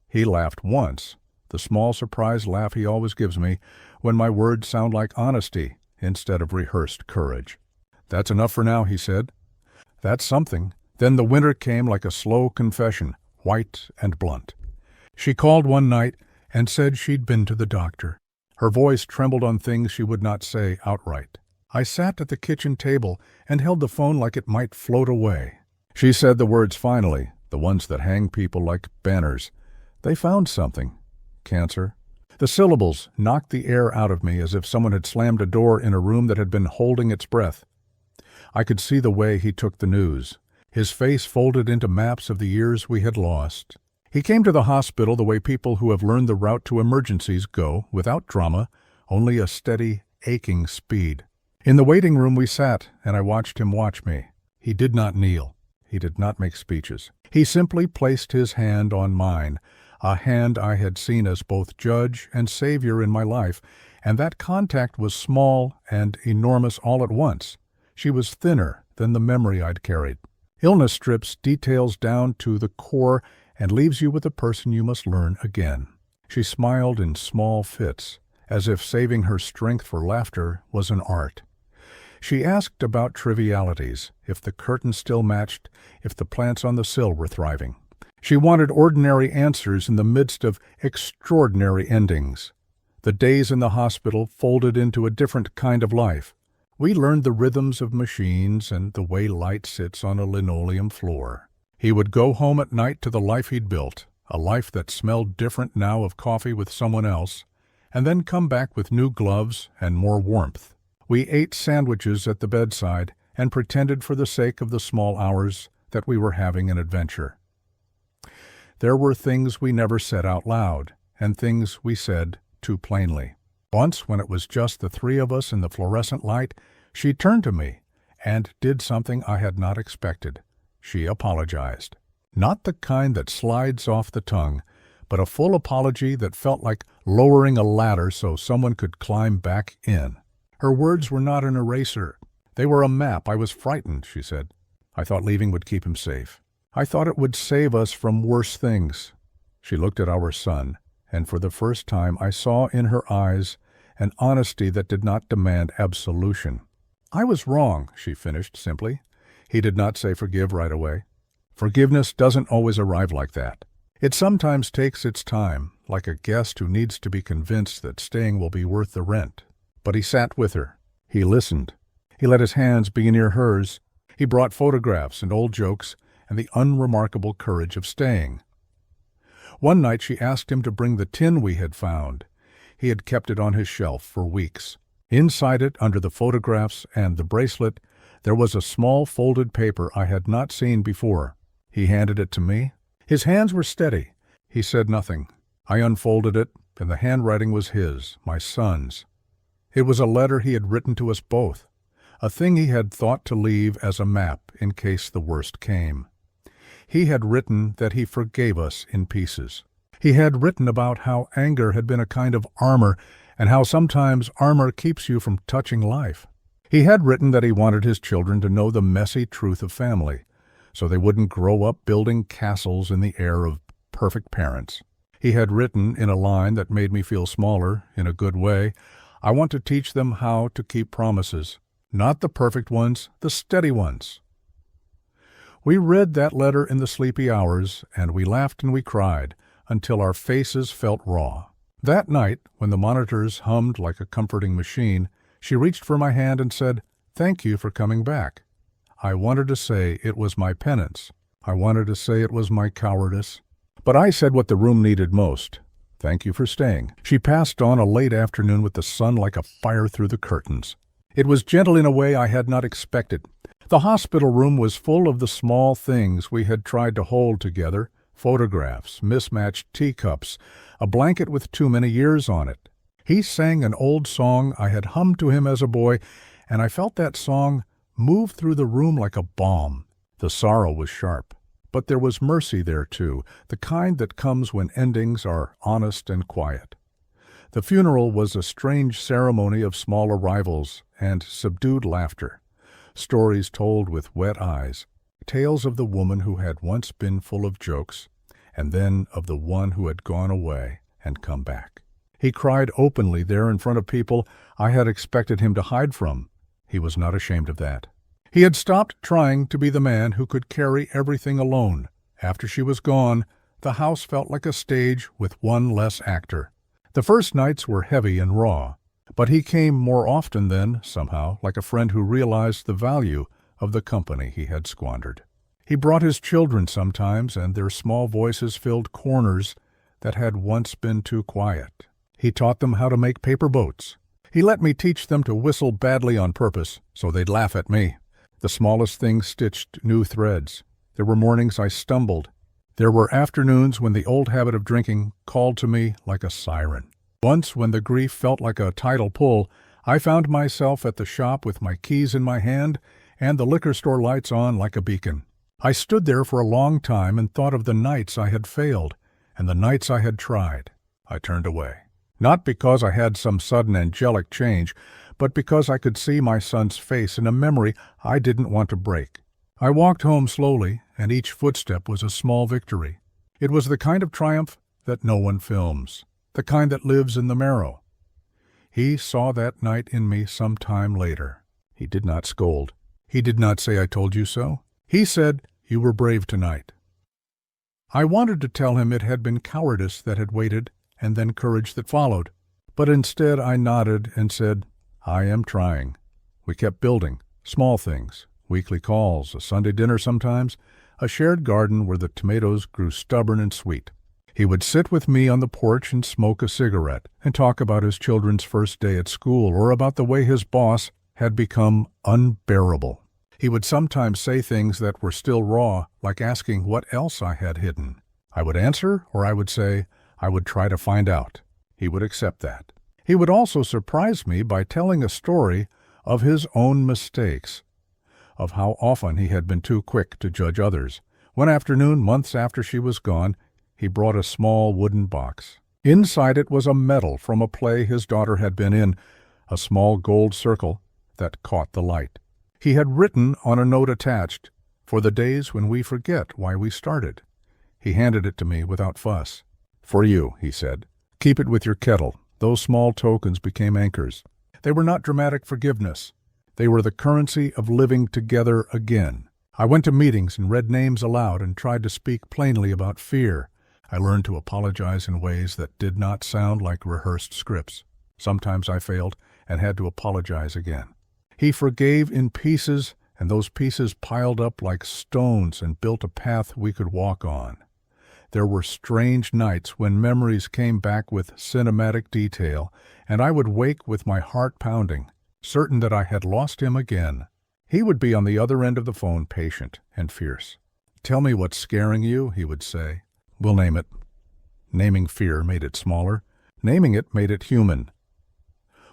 He laughed once, the small surprise laugh he always gives me when my words sound like honesty instead of rehearsed courage. "That's enough for now," he said. "That's something." Then the winter came like a slow confession, white and blunt. She called one night and said she'd been to the doctor. Her voice trembled on things she would not say outright. I sat at the kitchen table and held the phone like it might float away. She said the words finally, the ones that hang people like banners. They found something. Cancer. The syllables knocked the air out of me as if someone had slammed a door in a room that had been holding its breath. I could see the way he took the news, his face folded into maps of the years we had lost. He came to the hospital the way people who have learned the route to emergencies go, without drama, only a steady, aching speed. In the waiting room we sat, and I watched him watch me. He did not kneel. He did not make speeches. He simply placed his hand on mine, a hand I had seen as both judge and savior in my life, and that contact was small and enormous all at once. She was thinner than the memory I'd carried. Illness strips details down to the core and leaves you with a person you must learn again. She smiled in small fits, as if saving her strength for laughter was an art. She asked about trivialities, if the curtain still matched, if the plants on the sill were thriving. She wanted ordinary answers in the midst of extraordinary endings. The days in the hospital folded into a different kind of life. We learned the rhythms of machines and the way light sits on a linoleum floor. He would go home at night to the life he'd built, a life that smelled different now of coffee with someone else, and then come back with new gloves and more warmth. We ate sandwiches at the bedside and pretended for the sake of the small hours that we were having an adventure. There were things we never said out loud, and things we said too plainly. Once, when it was just the three of us in the fluorescent light, she turned to me and did something I had not expected. She apologized. Not the kind that slides off the tongue, but a full apology that felt like lowering a ladder so someone could climb back in. Her words were not an eraser. They were a map. "I was frightened," she said. "I thought leaving would keep him safe. I thought it would save us from worse things." She looked at our son, and for the first time I saw in her eyes an honesty that did not demand absolution. "I was wrong," she finished simply. He did not say forgive right away. Forgiveness doesn't always arrive like that. It sometimes takes its time, like a guest who needs to be convinced that staying will be worth the rent. But he sat with her. He listened. He let his hands be near hers. He brought photographs and old jokes and the unremarkable courage of staying. One night she asked him to bring the tin we had found. He had kept it on his shelf for weeks. Inside it, under the photographs and the bracelet, there was a small folded paper I had not seen before. He handed it to me. His hands were steady. He said nothing. I unfolded it, and the handwriting was his, my son's. It was a letter he had written to us both, a thing he had thought to leave as a map in case the worst came. He had written that he forgave us in pieces. He had written about how anger had been a kind of armor, and how sometimes armor keeps you from touching life. He had written that he wanted his children to know the messy truth of family, so they wouldn't grow up building castles in the air of perfect parents. He had written in a line that made me feel smaller, in a good way, "I want to teach them how to keep promises. Not the perfect ones, the steady ones." We read that letter in the sleepy hours, and we laughed and we cried, until our faces felt raw. That night, when the monitors hummed like a comforting machine, she reached for my hand and said, "Thank you for coming back." I wanted to say it was my penance. I wanted to say it was my cowardice. But I said what the room needed most. "Thank you for staying." She passed on a late afternoon with the sun like a fire through the curtains. It was gentle in a way I had not expected. The hospital room was full of the small things we had tried to hold together: photographs, mismatched teacups, a blanket with too many years on it. He sang an old song I had hummed to him as a boy, and I felt that song move through the room like a balm. The sorrow was sharp, but there was mercy there too, the kind that comes when endings are honest and quiet. The funeral was a strange ceremony of small arrivals and subdued laughter, stories told with wet eyes, tales of the woman who had once been full of jokes, and then of the one who had gone away and come back. He cried openly there in front of people I had expected him to hide from. He was not ashamed of that. He had stopped trying to be the man who could carry everything alone. After she was gone, the house felt like a stage with one less actor. The first nights were heavy and raw, but he came more often then, somehow, like a friend who realized the value of the company he had squandered. He brought his children sometimes, and their small voices filled corners that had once been too quiet. He taught them how to make paper boats. He let me teach them to whistle badly on purpose, so they'd laugh at me. The smallest things stitched new threads. There were mornings I stumbled. There were afternoons when the old habit of drinking called to me like a siren. Once, when the grief felt like a tidal pull, I found myself at the shop with my keys in my hand and the liquor store lights on like a beacon. I stood there for a long time and thought of the nights I had failed and the nights I had tried. I turned away. Not because I had some sudden angelic change, but because I could see my son's face in a memory I didn't want to break. I walked home slowly, and each footstep was a small victory. It was the kind of triumph that no one films, the kind that lives in the marrow. He saw that night in me some time later. He did not scold. He did not say, "I told you so." He said, "You were brave tonight." I wanted to tell him it had been cowardice that had waited, and then courage that followed. But instead I nodded and said, "I am trying." We kept building, small things, weekly calls, a Sunday dinner sometimes, a shared garden where the tomatoes grew stubborn and sweet. He would sit with me on the porch and smoke a cigarette and talk about his children's first day at school or about the way his boss had become unbearable. He would sometimes say things that were still raw, like asking what else I had hidden. I would answer, or I would say, I would try to find out. He would accept that. He would also surprise me by telling a story of his own mistakes, of how often he had been too quick to judge others. One afternoon, months after she was gone, he brought a small wooden box. Inside it was a medal from a play his daughter had been in, a small gold circle that caught the light. He had written on a note attached, "For the days when we forget why we started." He handed it to me without fuss. "For you," he said. "Keep it with your kettle." Those small tokens became anchors. They were not dramatic forgiveness. They were the currency of living together again. I went to meetings and read names aloud and tried to speak plainly about fear. I learned to apologize in ways that did not sound like rehearsed scripts. Sometimes I failed and had to apologize again. He forgave in pieces, and those pieces piled up like stones and built a path we could walk on. There were strange nights when memories came back with cinematic detail, and I would wake with my heart pounding, certain that I had lost him again. He would be on the other end of the phone, patient and fierce. "Tell me what's scaring you," he would say. "We'll name it." Naming fear made it smaller. Naming it made it human.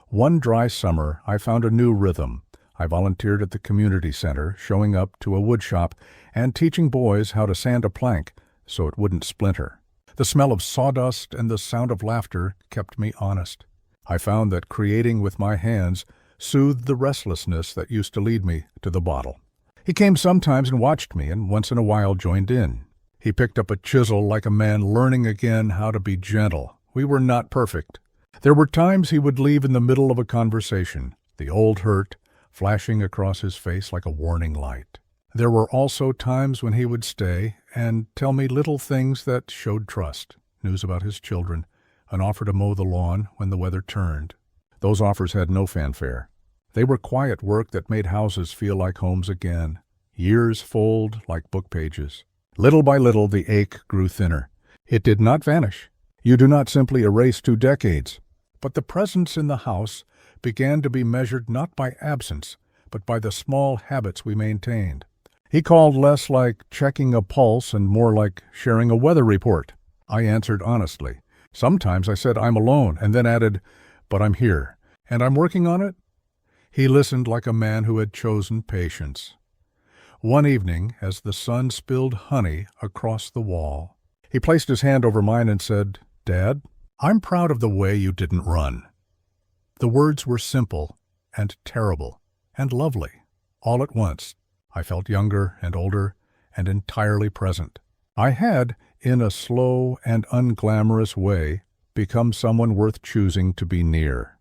One dry summer, I found a new rhythm. I volunteered at the community center, showing up to a wood shop and teaching boys how to sand a plank so it wouldn't splinter. The smell of sawdust and the sound of laughter kept me honest. I found that creating with my hands soothed the restlessness that used to lead me to the bottle. He came sometimes and watched me, and once in a while joined in. He picked up a chisel like a man learning again how to be gentle. We were not perfect. There were times he would leave in the middle of a conversation, the old hurt flashing across his face like a warning light. There were also times when he would stay and tell me little things that showed trust, news about his children, an offer to mow the lawn when the weather turned. Those offers had no fanfare. They were quiet work that made houses feel like homes again. Years fold like book pages. Little by little, the ache grew thinner. It did not vanish. You do not simply erase 2 decades. But the presence in the house began to be measured not by absence, but by the small habits we maintained. He called less like checking a pulse and more like sharing a weather report. I answered honestly. Sometimes I said I'm alone and then added, but I'm here, and I'm working on it. He listened like a man who had chosen patience. One evening, as the sun spilled honey across the wall, he placed his hand over mine and said, "Dad, I'm proud of the way you didn't run." The words were simple and terrible and lovely. All at once, I felt younger and older and entirely present. I had, in a slow and unglamorous way, become someone worth choosing to be near.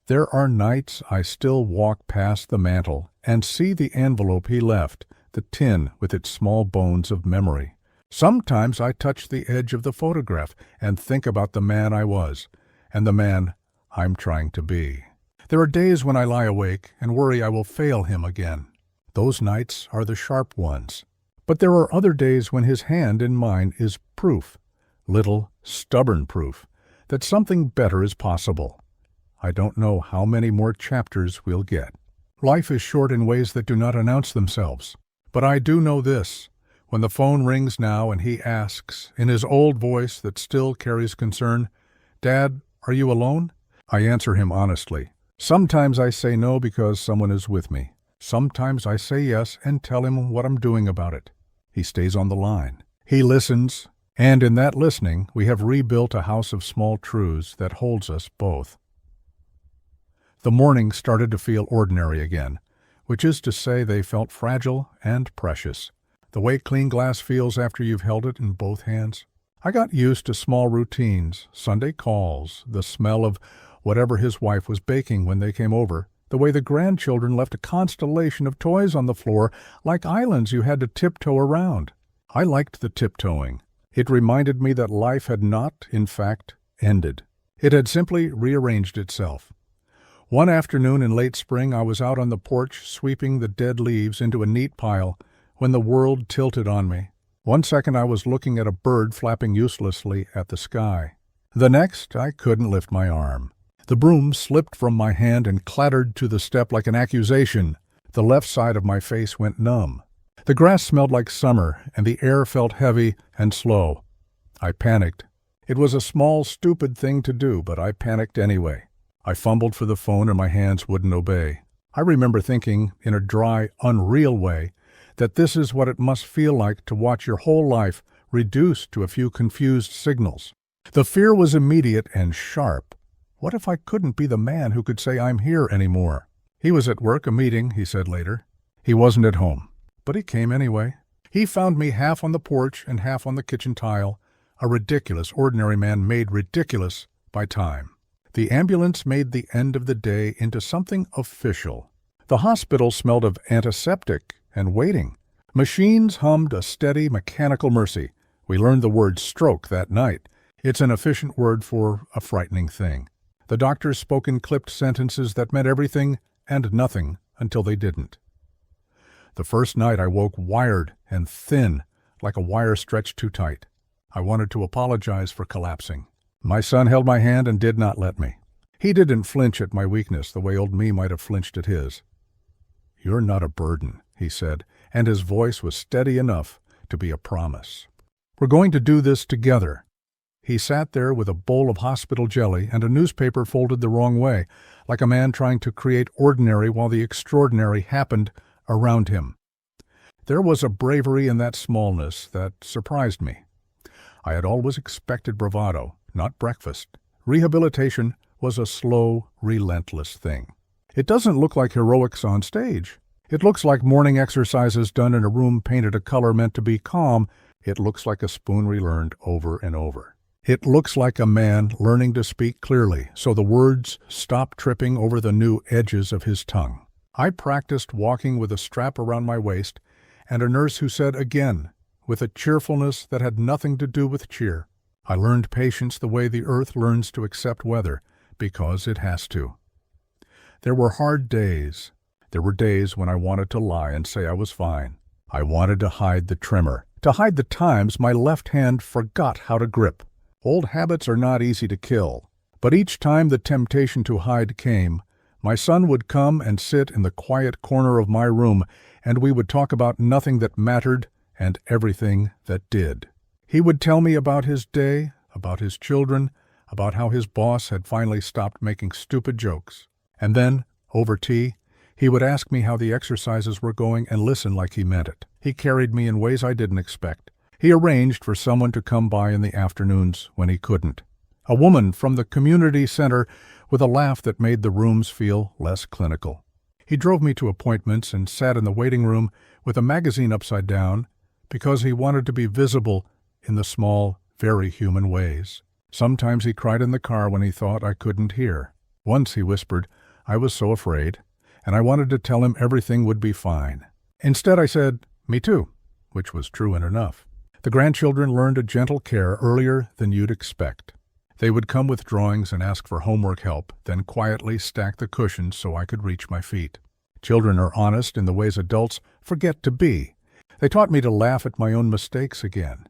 There are nights I still walk past the mantel and see the envelope he left, the tin with its small bones of memory. Sometimes I touch the edge of the photograph and think about the man I was and the man I'm trying to be. There are days when I lie awake and worry I will fail him again. Those nights are the sharp ones. But there are other days when his hand in mine is proof, little, stubborn proof, that something better is possible. I don't know how many more chapters we'll get. Life is short in ways that do not announce themselves. But I do know this. When the phone rings now and he asks, in his old voice that still carries concern, "Dad, are you alone?" I answer him honestly. Sometimes I say no because someone is with me. Sometimes I say yes and tell him what I'm doing about it. He stays on the line. He listens, and in that listening, we have rebuilt a house of small truths that holds us both. The mornings started to feel ordinary again, which is to say they felt fragile and precious, the way clean glass feels after you've held it in both hands. I got used to small routines, Sunday calls, the smell of whatever his wife was baking when they came over, the way the grandchildren left a constellation of toys on the floor like islands you had to tiptoe around. I liked the tiptoeing. It reminded me that life had not, in fact, ended. It had simply rearranged itself. One afternoon in late spring, I was out on the porch sweeping the dead leaves into a neat pile when the world tilted on me. One second I was looking at a bird flapping uselessly at the sky. The next, I couldn't lift my arm. The broom slipped from my hand and clattered to the step like an accusation. The left side of my face went numb. The grass smelled like summer, and the air felt heavy and slow. I panicked. It was a small, stupid thing to do, but I panicked anyway. I fumbled for the phone and my hands wouldn't obey. I remember thinking, in a dry, unreal way, that this is what it must feel like to watch your whole life reduced to a few confused signals. The fear was immediate and sharp. What if I couldn't be the man who could say I'm here anymore? He was at work, a meeting, he said later. He wasn't at home. But he came anyway. He found me half on the porch and half on the kitchen tile, a ridiculous, ordinary man made ridiculous by time. The ambulance made the end of the day into something official. The hospital smelled of antiseptic and waiting. Machines hummed a steady, mechanical mercy. We learned the word stroke that night. It's an efficient word for a frightening thing. The doctors spoke in clipped sentences that meant everything and nothing until they didn't. The first night I woke wired and thin, like a wire stretched too tight. I wanted to apologize for collapsing. My son held my hand and did not let me. He didn't flinch at my weakness the way old me might have flinched at his. "You're not a burden," he said, and his voice was steady enough to be a promise. "We're going to do this together." He sat there with a bowl of hospital jelly and a newspaper folded the wrong way, like a man trying to create ordinary while the extraordinary happened around him. There was a bravery in that smallness that surprised me. I had always expected bravado, not breakfast. Rehabilitation was a slow, relentless thing. It doesn't look like heroics on stage. It looks like morning exercises done in a room painted a color meant to be calm. It looks like a spoon relearned over and over. It looks like a man learning to speak clearly, so the words stop tripping over the new edges of his tongue. I practiced walking with a strap around my waist, and a nurse who said again, with a cheerfulness that had nothing to do with cheer, I learned patience the way the earth learns to accept weather, because it has to. There were hard days. There were days when I wanted to lie and say I was fine. I wanted to hide the tremor, to hide the times my left hand forgot how to grip. Old habits are not easy to kill, but each time the temptation to hide came, my son would come and sit in the quiet corner of my room, and we would talk about nothing that mattered and everything that did. He would tell me about his day, about his children, about how his boss had finally stopped making stupid jokes. And then, over tea, he would ask me how the exercises were going and listen like he meant it. He carried me in ways I didn't expect. He arranged for someone to come by in the afternoons when he couldn't. A woman from the community center with a laugh that made the rooms feel less clinical. He drove me to appointments and sat in the waiting room with a magazine upside down because he wanted to be visible in the small, very human ways. Sometimes he cried in the car when he thought I couldn't hear. Once he whispered, I was so afraid, and I wanted to tell him everything would be fine. Instead I said, me too, which was true and enough. The grandchildren learned a gentle care earlier than you'd expect. They would come with drawings and ask for homework help, then quietly stack the cushions so I could reach my feet. Children are honest in the ways adults forget to be. They taught me to laugh at my own mistakes again,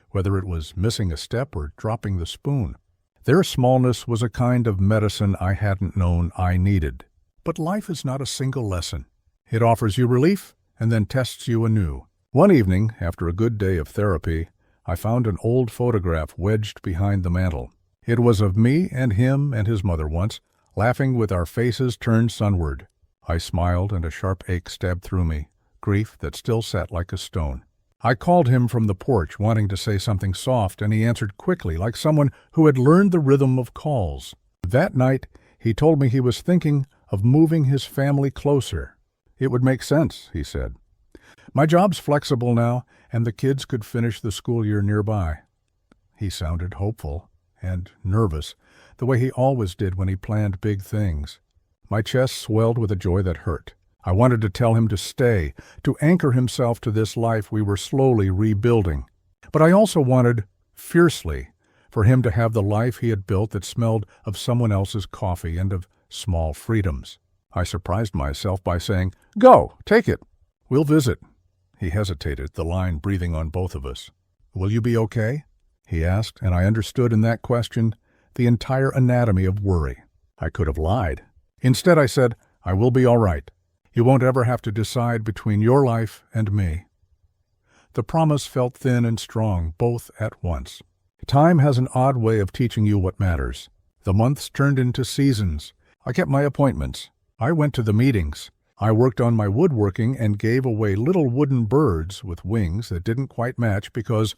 whether it was missing a step or dropping the spoon. Their smallness was a kind of medicine I hadn't known I needed. But life is not a single lesson. It offers you relief and then tests you anew. One evening, after a good day of therapy, I found an old photograph wedged behind the mantel. It was of me and him and his mother once, laughing with our faces turned sunward. I smiled and a sharp ache stabbed through me, grief that still sat like a stone. I called him from the porch, wanting to say something soft, and he answered quickly, like someone who had learned the rhythm of calls. That night, he told me he was thinking of moving his family closer. It would make sense, he said. My job's flexible now, and the kids could finish the school year nearby. He sounded hopeful and nervous, the way he always did when he planned big things. My chest swelled with a joy that hurt. I wanted to tell him to stay, to anchor himself to this life we were slowly rebuilding. But I also wanted, fiercely, for him to have the life he had built that smelled of someone else's coffee and of small freedoms. I surprised myself by saying, Go, take it. We'll visit. He hesitated, the line breathing on both of us. Will you be okay? He asked, and I understood in that question the entire anatomy of worry. I could have lied. Instead I said, I will be all right. You won't ever have to decide between your life and me. The promise felt thin and strong, both at once. Time has an odd way of teaching you what matters. The months turned into seasons. I kept my appointments. I went to the meetings. I worked on my woodworking and gave away little wooden birds with wings that didn't quite match because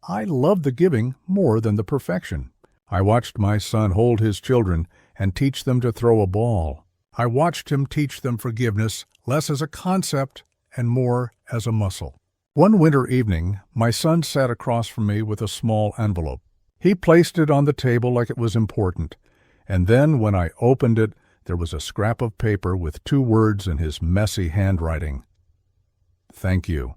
I loved the giving more than the perfection. I watched my son hold his children and teach them to throw a ball. I watched him teach them forgiveness, less as a concept and more as a muscle. One winter evening, my son sat across from me with a small envelope. He placed it on the table like it was important, and then when I opened it, there was a scrap of paper with 2 words in his messy handwriting. Thank you.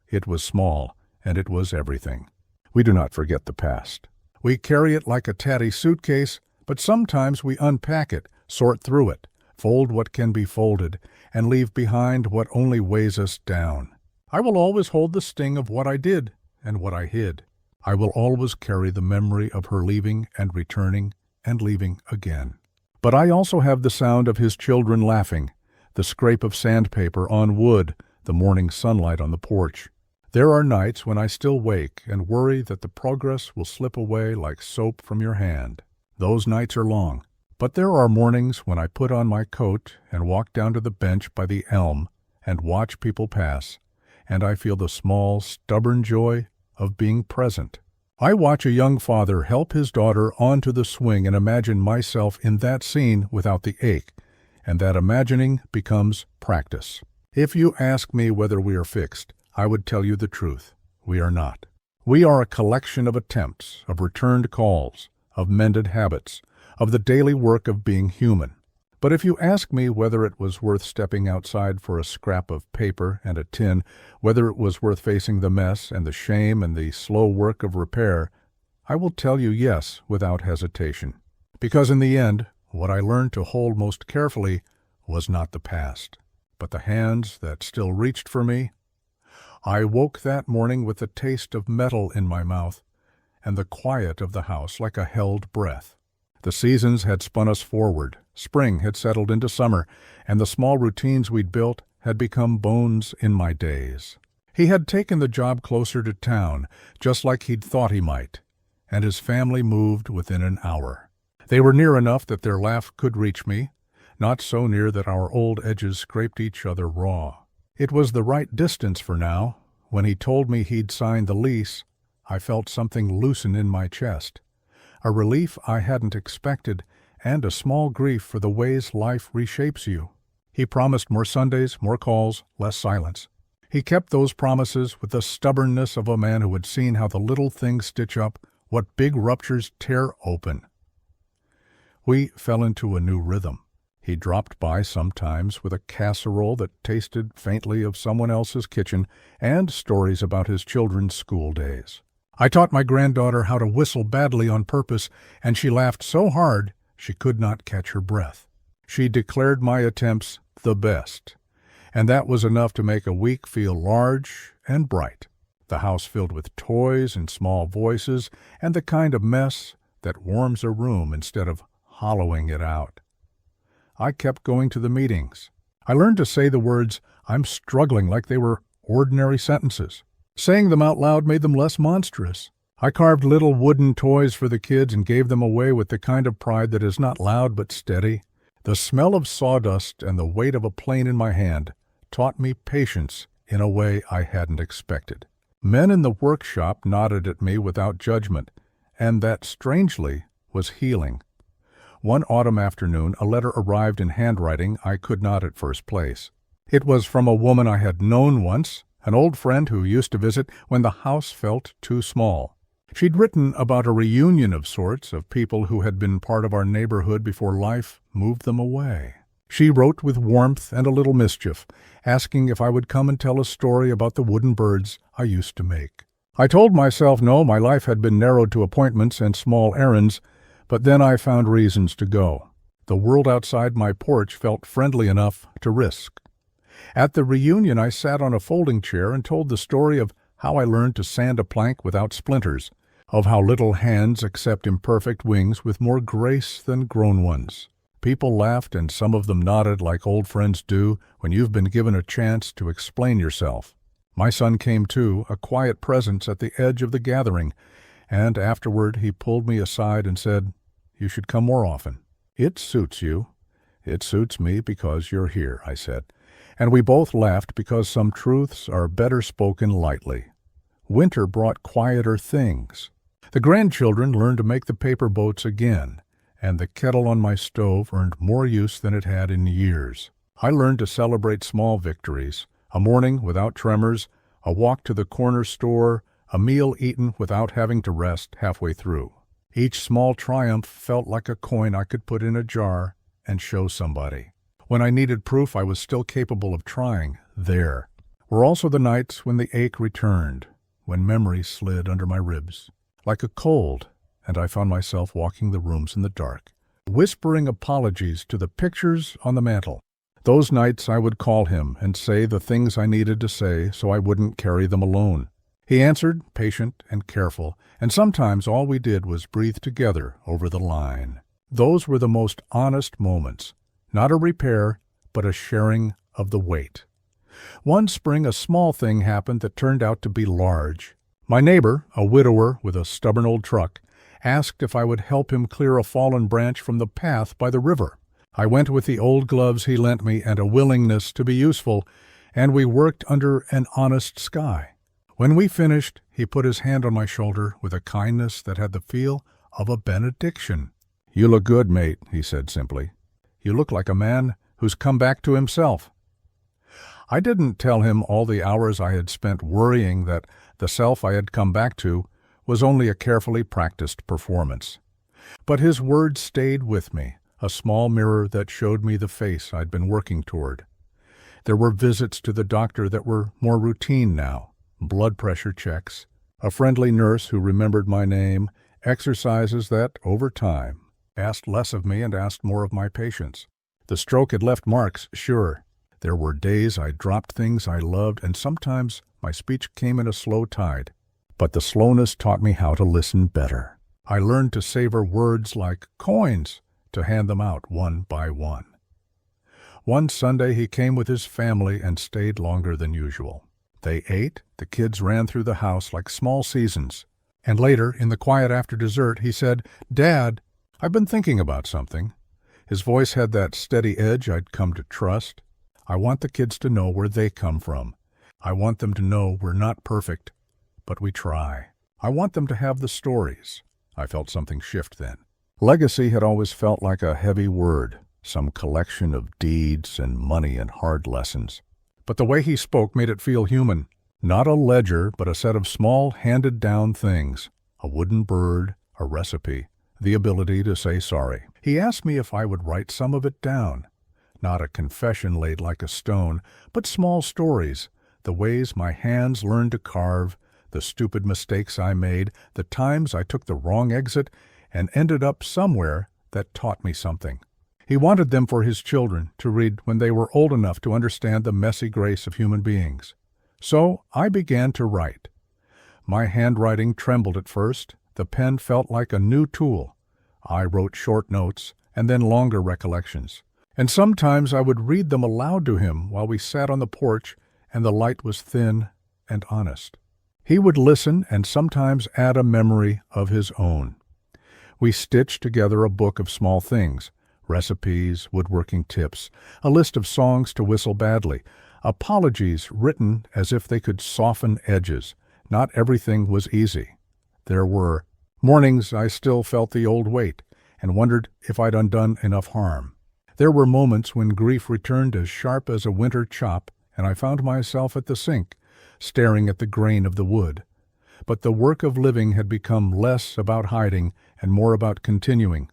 It was small, and it was everything. We do not forget the past. We carry it like a tatty suitcase, but sometimes we unpack it, sort through it, fold what can be folded, and leave behind what only weighs us down. I will always hold the sting of what I did and what I hid. I will always carry the memory of her leaving and returning and leaving again. But I also have the sound of his children laughing, the scrape of sandpaper on wood, the morning sunlight on the porch. There are nights when I still wake and worry that the progress will slip away like soap from your hand. Those nights are long. But there are mornings when I put on my coat and walk down to the bench by the elm and watch people pass, and I feel the small, stubborn joy of being present. I watch a young father help his daughter onto the swing and imagine myself in that scene without the ache, and that imagining becomes practice. If you ask me whether we are fixed, I would tell you the truth. We are not. We are a collection of attempts, of returned calls, of mended habits, of the daily work of being human. But if you ask me whether it was worth stepping outside for a scrap of paper and a tin, whether it was worth facing the mess and the shame and the slow work of repair, I will tell you yes without hesitation. Because in the end, what I learned to hold most carefully was not the past, but the hands that still reached for me. I woke that morning with the taste of metal in my mouth and the quiet of the house like a held breath. The seasons had spun us forward, spring had settled into summer, and the small routines we'd built had become bones in my days. He had taken the job closer to town, just like he'd thought he might, and his family moved within an hour. They were near enough that their laugh could reach me, not so near that our old edges scraped each other raw. It was the right distance for now. When he told me he'd signed the lease, I felt something loosen in my chest. A relief I hadn't expected, and a small grief for the ways life reshapes you. He promised more Sundays, more calls, less silence. He kept those promises with the stubbornness of a man who had seen how the little things stitch up what big ruptures tear open. We fell into a new rhythm. He dropped by sometimes with a casserole that tasted faintly of someone else's kitchen and stories about his children's school days. I taught my granddaughter how to whistle badly on purpose, and she laughed so hard she could not catch her breath. She declared my attempts the best, and that was enough to make a week feel large and bright. The house filled with toys and small voices, and the kind of mess that warms a room instead of hollowing it out. I kept going to the meetings. I learned to say the words "I'm struggling" like they were ordinary sentences. Saying them out loud made them less monstrous. I carved little wooden toys for the kids and gave them away with the kind of pride that is not loud but steady. The smell of sawdust and the weight of a plane in my hand taught me patience in a way I hadn't expected. Men in the workshop nodded at me without judgment, and that, strangely, was healing. One autumn afternoon, a letter arrived in handwriting I could not at first place. It was from a woman I had known once, an old friend who used to visit when the house felt too small. She'd written about a reunion of sorts of people who had been part of our neighborhood before life moved them away. She wrote with warmth and a little mischief, asking if I would come and tell a story about the wooden birds I used to make. I told myself no, my life had been narrowed to appointments and small errands, but then I found reasons to go. The world outside my porch felt friendly enough to risk. At the reunion, I sat on a folding chair and told the story of how I learned to sand a plank without splinters, of how little hands accept imperfect wings with more grace than grown ones. People laughed, and some of them nodded like old friends do when you've been given a chance to explain yourself. My son came too, a quiet presence at the edge of the gathering, and afterward he pulled me aside and said, "You should come more often." "It suits you." "It suits me because you're here," I said. And we both laughed because some truths are better spoken lightly. Winter brought quieter things. The grandchildren learned to make the paper boats again, and the kettle on my stove earned more use than it had in years. I learned to celebrate small victories, a morning without tremors, a walk to the corner store, a meal eaten without having to rest halfway through. Each small triumph felt like a coin I could put in a jar and show somebody. When I needed proof I was still capable of trying, there were also the nights when the ache returned, when memory slid under my ribs, like a cold, and I found myself walking the rooms in the dark, whispering apologies to the pictures on the mantel. Those nights I would call him and say the things I needed to say so I wouldn't carry them alone. He answered, patient and careful, and sometimes all we did was breathe together over the line. Those were the most honest moments. Not a repair, but a sharing of the weight. One spring a small thing happened that turned out to be large. My neighbor, a widower with a stubborn old truck, asked if I would help him clear a fallen branch from the path by the river. I went with the old gloves he lent me and a willingness to be useful, and we worked under an honest sky. When we finished, he put his hand on my shoulder with a kindness that had the feel of a benediction. "You look good, mate," he said simply. "You look like a man who's come back to himself." I didn't tell him all the hours I had spent worrying that the self I had come back to was only a carefully practiced performance. But his words stayed with me, a small mirror that showed me the face I'd been working toward. There were visits to the doctor that were more routine now, blood pressure checks, a friendly nurse who remembered my name, exercises that, over time, asked less of me and asked more of my patience. The stroke had left marks, sure. There were days I dropped things I loved, and sometimes my speech came in a slow tide. But the slowness taught me how to listen better. I learned to savor words like coins, to hand them out one by one. One Sunday he came with his family and stayed longer than usual. They ate, the kids ran through the house like small seasons. And later, in the quiet after dessert, he said, "Dad, I've been thinking about something." His voice had that steady edge I'd come to trust. I want the kids to know where they come from. I want them to know we're not perfect, but we try. I want them to have the stories. I felt something shift then. Legacy had always felt like a heavy word, some collection of deeds and money and hard lessons. But the way he spoke made it feel human. Not a ledger, but a set of small handed-down things. A wooden bird, a recipe, the ability to say sorry. He asked me if I would write some of it down. Not a confession laid like a stone, but small stories, the ways my hands learned to carve, the stupid mistakes I made, the times I took the wrong exit and ended up somewhere that taught me something. He wanted them for his children to read when they were old enough to understand the messy grace of human beings. So I began to write. My handwriting trembled at first. The pen felt like a new tool. I wrote short notes and then longer recollections. And sometimes I would read them aloud to him while we sat on the porch and the light was thin and honest. He would listen and sometimes add a memory of his own. We stitched together a book of small things, recipes, woodworking tips, a list of songs to whistle badly, apologies written as if they could soften edges. Not everything was easy. There were mornings I still felt the old weight and wondered if I'd undone enough harm. There were moments when grief returned as sharp as a winter chop, and I found myself at the sink, staring at the grain of the wood. But the work of living had become less about hiding and more about continuing.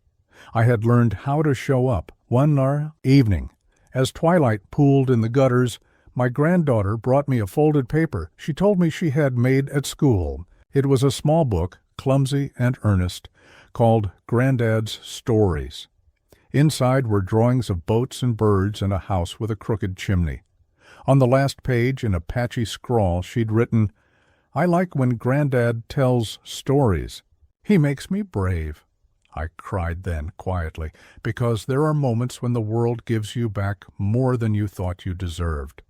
I had learned how to show up. One evening, as twilight pooled in the gutters, my granddaughter brought me a folded paper she told me she had made at school. It was a small book, clumsy and earnest, called Granddad's Stories. Inside were drawings of boats and birds and a house with a crooked chimney. On the last page, in a patchy scrawl, she'd written, "I like when Granddad tells stories. He makes me brave." I cried then, quietly, because there are moments when the world gives you back more than you thought you deserved.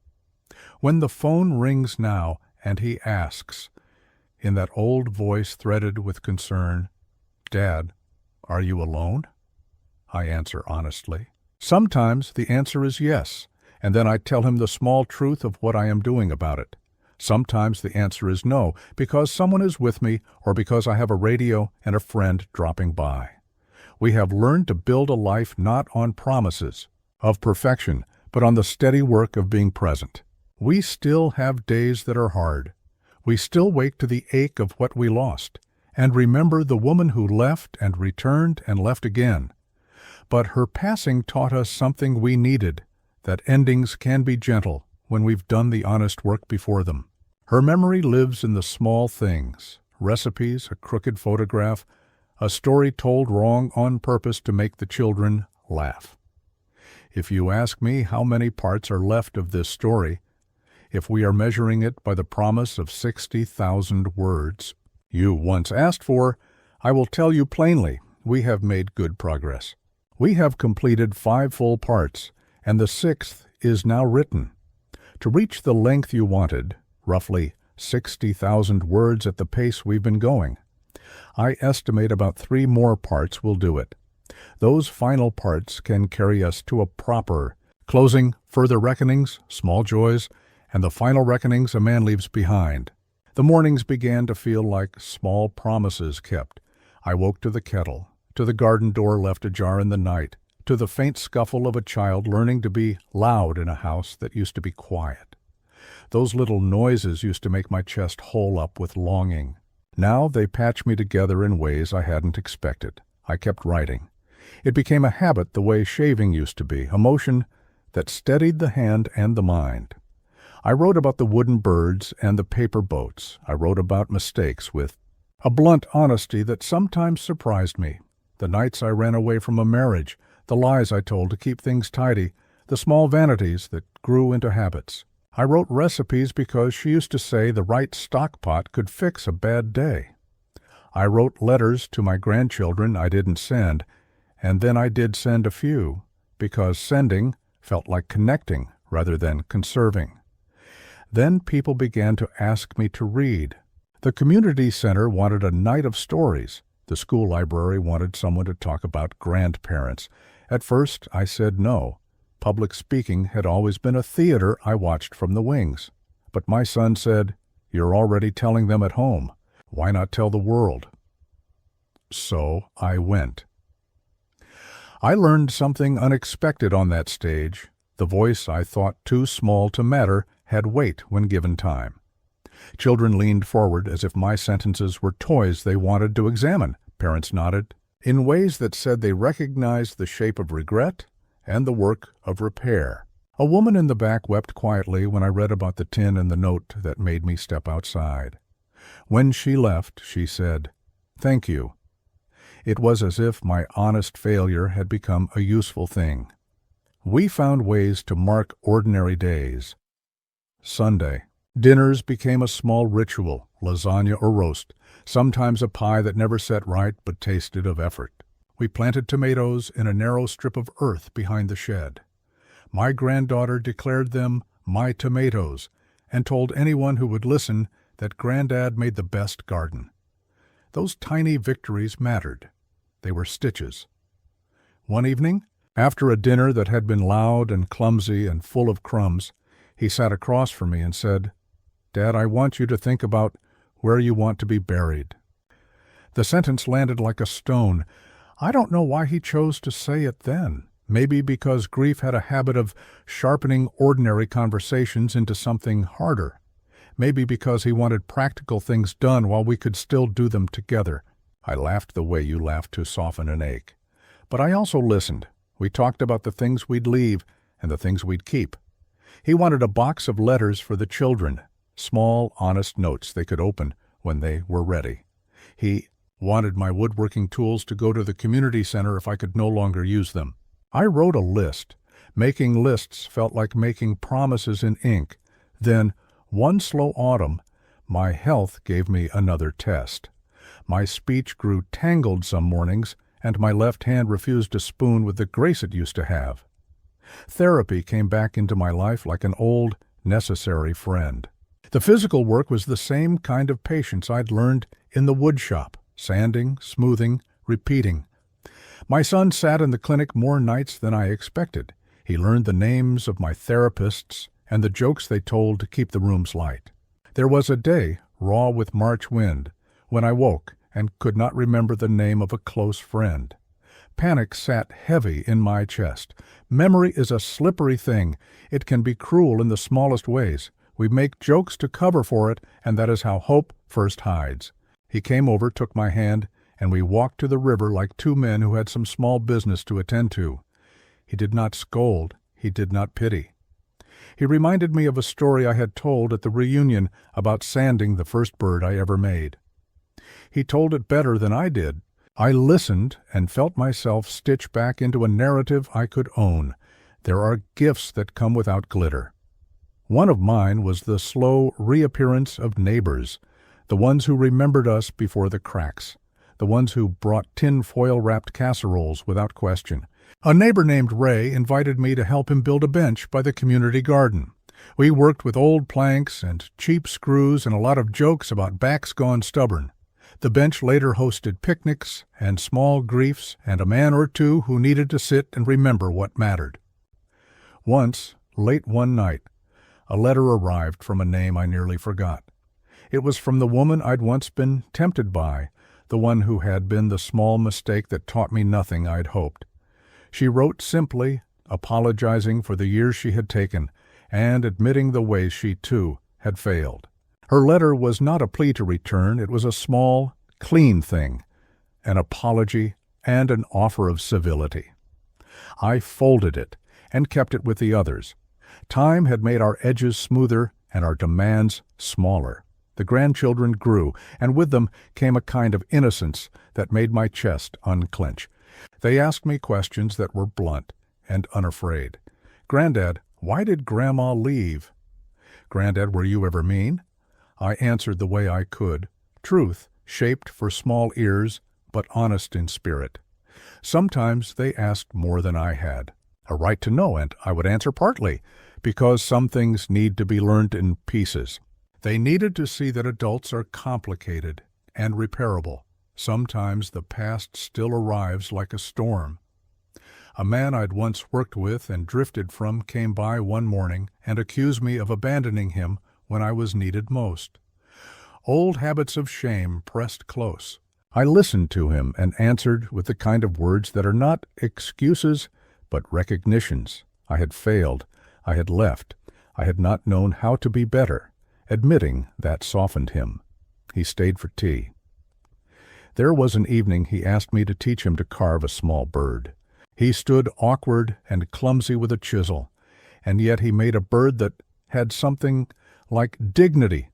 When the phone rings now and he asks, in that old voice threaded with concern, "Dad, are you alone?" I answer honestly. Sometimes the answer is yes, and then I tell him the small truth of what I am doing about it. Sometimes the answer is no, because someone is with me or because I have a radio and a friend dropping by. We have learned to build a life not on promises of perfection, but on the steady work of being present. We still have days that are hard. We still wake to the ache of what we lost, and remember the woman who left and returned and left again. But her passing taught us something we needed, that endings can be gentle when we've done the honest work before them. Her memory lives in the small things, recipes, a crooked photograph, a story told wrong on purpose to make the children laugh. If you ask me how many parts are left of this story, if we are measuring it by the promise of 60,000 words you once asked for, I will tell you plainly, we have made good progress. We have completed 5 full parts, and the 6th is now written. To reach the length you wanted, roughly 60,000 words at the pace we've been going, I estimate about 3 more parts will do it. Those final parts can carry us to a proper closing, further reckonings, small joys, and the final reckonings a man leaves behind. The mornings began to feel like small promises kept. I woke to the kettle, to the garden door left ajar in the night, to the faint scuffle of a child learning to be loud in a house that used to be quiet. Those little noises used to make my chest hole up with longing. Now they patch me together in ways I hadn't expected. I kept writing. It became a habit the way shaving used to be, a motion that steadied the hand and the mind. I wrote about the wooden birds and the paper boats. I wrote about mistakes with a blunt honesty that sometimes surprised me. The nights I ran away from a marriage, the lies I told to keep things tidy, the small vanities that grew into habits. I wrote recipes because she used to say the right stock pot could fix a bad day. I wrote letters to my grandchildren I didn't send, and then I did send a few, because sending felt like connecting rather than conserving. Then people began to ask me to read. The community center wanted a night of stories. The school library wanted someone to talk about grandparents. At first, I said no. Public speaking had always been a theater I watched from the wings. But my son said, "You're already telling them at home. Why not tell the world?" So I went. I learned something unexpected on that stage. The voice I thought too small to matter had weight when given time. Children leaned forward as if my sentences were toys they wanted to examine. Parents nodded in ways that said they recognized the shape of regret and the work of repair. A woman in the back wept quietly when I read about the tin and the note that made me step outside. When she left, she said, "Thank you." It was as if my honest failure had become a useful thing. We found ways to mark ordinary days. Sunday. Dinners became a small ritual, lasagna or roast, sometimes a pie that never set right but tasted of effort. We planted tomatoes in a narrow strip of earth behind the shed. My granddaughter declared them my tomatoes and told anyone who would listen that Granddad made the best garden. Those tiny victories mattered. They were stitches. One evening, after a dinner that had been loud and clumsy and full of crumbs, he sat across from me and said, "Dad, I want you to think about where you want to be buried." The sentence landed like a stone. I don't know why he chose to say it then. Maybe because grief had a habit of sharpening ordinary conversations into something harder. Maybe because he wanted practical things done while we could still do them together. I laughed the way you laugh to soften an ache. But I also listened. We talked about the things we'd leave and the things we'd keep. He wanted a box of letters for the children, small, honest notes they could open when they were ready. He wanted my woodworking tools to go to the community center if I could no longer use them. I wrote a list. Making lists felt like making promises in ink. Then, one slow autumn, my health gave me another test. My speech grew tangled some mornings, and my left hand refused to spoon with the grace it used to have. Therapy came back into my life like an old, necessary friend. The physical work was the same kind of patience I'd learned in the wood shop, sanding, smoothing, repeating. My son sat in the clinic more nights than I expected. He learned the names of my therapists and the jokes they told to keep the rooms light. There was a day, raw with March wind, when I woke and could not remember the name of a close friend. Panic sat heavy in my chest. Memory is a slippery thing. It can be cruel in the smallest ways. We make jokes to cover for it, and that is how hope first hides. He came over, took my hand, and we walked to the river like two men who had some small business to attend to. He did not scold. He did not pity. He reminded me of a story I had told at the reunion about sanding the first bird I ever made. He told it better than I did. I listened and felt myself stitch back into a narrative I could own. There are gifts that come without glitter. One of mine was the slow reappearance of neighbors, the ones who remembered us before the cracks, the ones who brought tin-foil-wrapped casseroles without question. A neighbor named Ray invited me to help him build a bench by the community garden. We worked with old planks and cheap screws and a lot of jokes about backs gone stubborn. The bench later hosted picnics and small griefs and a man or two who needed to sit and remember what mattered. Once, late one night, a letter arrived from a name I nearly forgot. It was from the woman I'd once been tempted by, the one who had been the small mistake that taught me nothing I'd hoped. She wrote simply, apologizing for the years she had taken and admitting the ways she, too, had failed. Her letter was not a plea to return. It was a small, clean thing, an apology and an offer of civility. I folded it and kept it with the others. Time had made our edges smoother and our demands smaller. The grandchildren grew, and with them came a kind of innocence that made my chest unclench. They asked me questions that were blunt and unafraid. "Granddad, why did Grandma leave?" "Granddad, were you ever mean?" I answered the way I could, truth shaped for small ears, but honest in spirit. Sometimes they asked more than I had a right to know, and I would answer partly, because some things need to be learned in pieces. They needed to see that adults are complicated and repairable. Sometimes the past still arrives like a storm. A man I'd once worked with and drifted from came by one morning and accused me of abandoning him when I was needed most. Old habits of shame pressed close. I listened to him and answered with the kind of words that are not excuses, but recognitions. I had failed. I had left. I had not known how to be better. Admitting that softened him. He stayed for tea. There was an evening he asked me to teach him to carve a small bird. He stood awkward and clumsy with a chisel, and yet he made a bird that had something like dignity.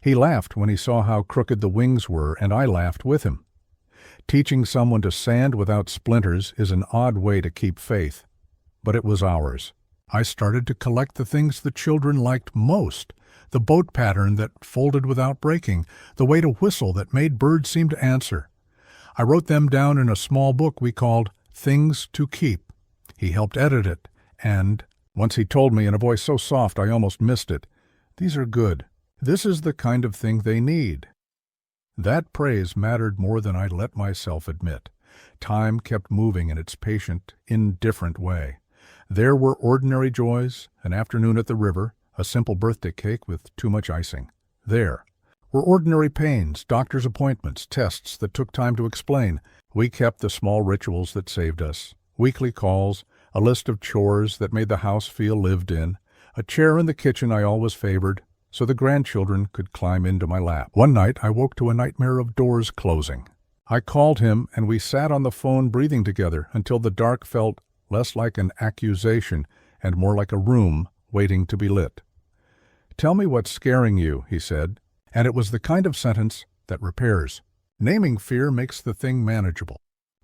He laughed when he saw how crooked the wings were, and I laughed with him. Teaching someone to sand without splinters is an odd way to keep faith, but it was ours. I started to collect the things the children liked most. The boat pattern that folded without breaking, the way to whistle that made birds seem to answer. I wrote them down in a small book we called Things to Keep. He helped edit it, and once he told me in a voice so soft I almost missed it, "These are good. This is the kind of thing they need." That praise mattered more than I let myself admit. Time kept moving in its patient, indifferent way. There were ordinary joys, an afternoon at the river, a simple birthday cake with too much icing. There were ordinary pains, doctor's appointments, tests that took time to explain. We kept the small rituals that saved us. Weekly calls, a list of chores that made the house feel lived in, a chair in the kitchen I always favored, so the grandchildren could climb into my lap. One night I woke to a nightmare of doors closing. I called him, and we sat on the phone breathing together until the dark felt less like an accusation and more like a room waiting to be lit. "Tell me what's scaring you," he said, and it was the kind of sentence that repairs. Naming fear makes the thing manageable.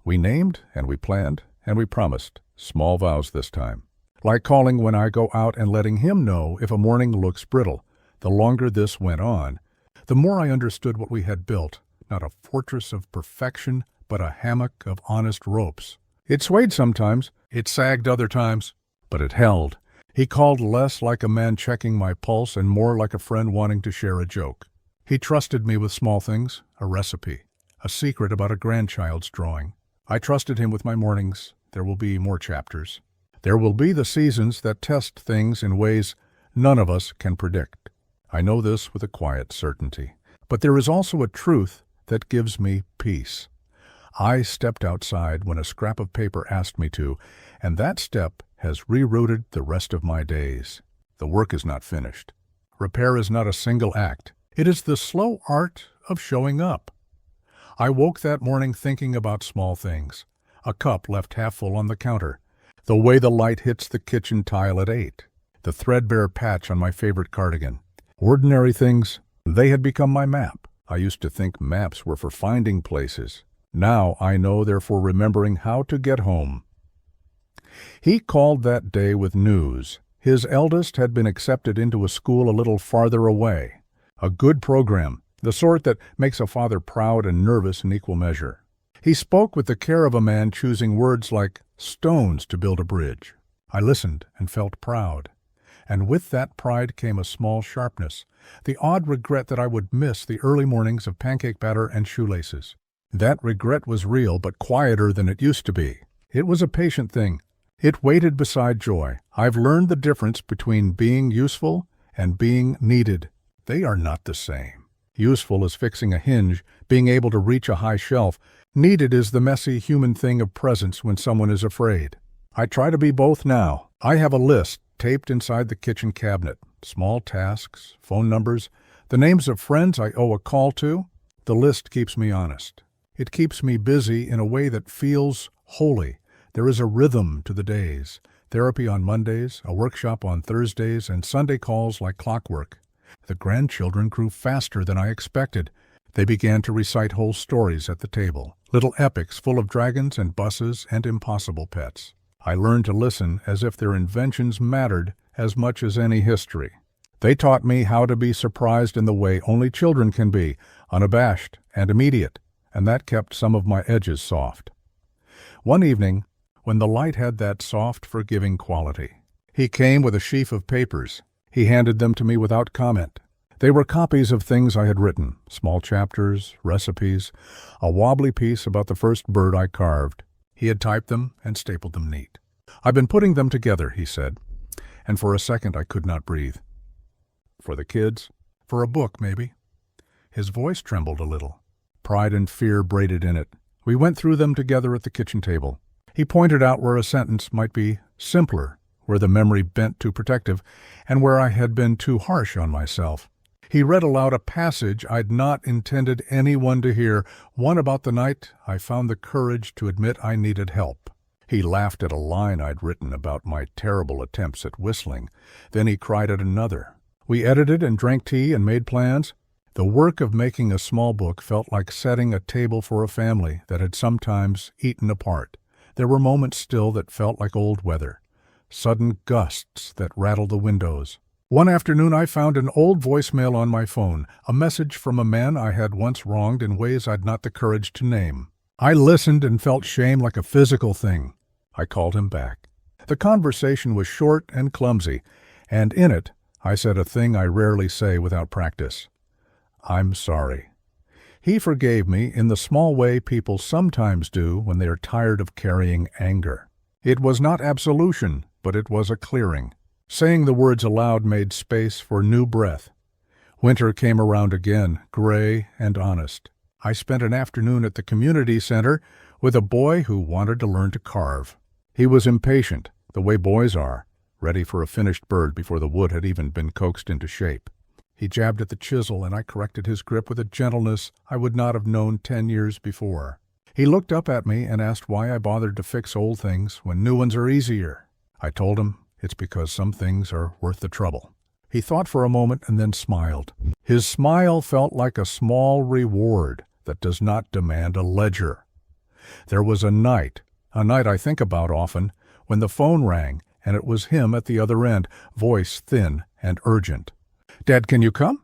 We named, and we planned, and we promised. Small vows this time. Like calling when I go out and letting him know if a morning looks brittle. The longer this went on, the more I understood what we had built. Not a fortress of perfection, but a hammock of honest ropes. It swayed sometimes, it sagged other times, but it held. He called less like a man checking my pulse and more like a friend wanting to share a joke. He trusted me with small things, a recipe, a secret about a grandchild's drawing. I trusted him with my mornings. There will be more chapters. There will be the seasons that test things in ways none of us can predict. I know this with a quiet certainty. But there is also a truth that gives me peace. I stepped outside when a scrap of paper asked me to, and that step has rerouted the rest of my days. The work is not finished. Repair is not a single act. It is the slow art of showing up. I woke that morning thinking about small things. A cup left half full on the counter. The way the light hits the kitchen tile at 8. The threadbare patch on my favorite cardigan. Ordinary things, they had become my map. I used to think maps were for finding places. Now I know they're for remembering how to get home. He called that day with news. His eldest had been accepted into a school a little farther away. A good program, the sort that makes a father proud and nervous in equal measure. He spoke with the care of a man choosing words like stones to build a bridge. I listened and felt proud. And with that pride came a small sharpness, the odd regret that I would miss the early mornings of pancake batter and shoelaces. That regret was real, but quieter than it used to be. It was a patient thing. It waited beside joy. I've learned the difference between being useful and being needed. They are not the same. Useful is fixing a hinge, being able to reach a high shelf. Needed is the messy human thing of presence when someone is afraid. I try to be both now. I have a list taped inside the kitchen cabinet. Small tasks, phone numbers, the names of friends I owe a call to. The list keeps me honest. It keeps me busy in a way that feels holy. There is a rhythm to the days. Therapy on Mondays, a workshop on Thursdays, and Sunday calls like clockwork. The grandchildren grew faster than I expected. They began to recite whole stories at the table, little epics full of dragons and buses and impossible pets. I learned to listen as if their inventions mattered as much as any history. They taught me how to be surprised in the way only children can be, unabashed and immediate, and that kept some of my edges soft. One evening, when the light had that soft, forgiving quality, he came with a sheaf of papers. He handed them to me without comment. They were copies of things I had written, small chapters, recipes, a wobbly piece about the first bird I carved. He had typed them and stapled them neat. "I've been putting them together," he said, and for a second I could not breathe. "For the kids? For a book, maybe?" His voice trembled a little. Pride and fear braided in it. We went through them together at the kitchen table. He pointed out where a sentence might be simpler, where the memory bent too protective, and where I had been too harsh on myself. He read aloud a passage I'd not intended anyone to hear, one about the night I found the courage to admit I needed help. He laughed at a line I'd written about my terrible attempts at whistling. Then he cried at another. We edited and drank tea and made plans. The work of making a small book felt like setting a table for a family that had sometimes eaten apart. There were moments still that felt like old weather, sudden gusts that rattled the windows. One afternoon I found an old voicemail on my phone, a message from a man I had once wronged in ways I'd not the courage to name. I listened and felt shame like a physical thing. I called him back. The conversation was short and clumsy, and in it I said a thing I rarely say without practice. "I'm sorry." He forgave me in the small way people sometimes do when they are tired of carrying anger. It was not absolution, but it was a clearing. Saying the words aloud made space for new breath. Winter came around again, gray and honest. I spent an afternoon at the community center with a boy who wanted to learn to carve. He was impatient, the way boys are, ready for a finished bird before the wood had even been coaxed into shape. He jabbed at the chisel, and I corrected his grip with a gentleness I would not have known 10 years before. He looked up at me and asked why I bothered to fix old things when new ones are easier. I told him it's because some things are worth the trouble. He thought for a moment and then smiled. His smile felt like a small reward that does not demand a ledger. There was a night I think about often, when the phone rang, and it was him at the other end, voice thin and urgent. "Dad, can you come?"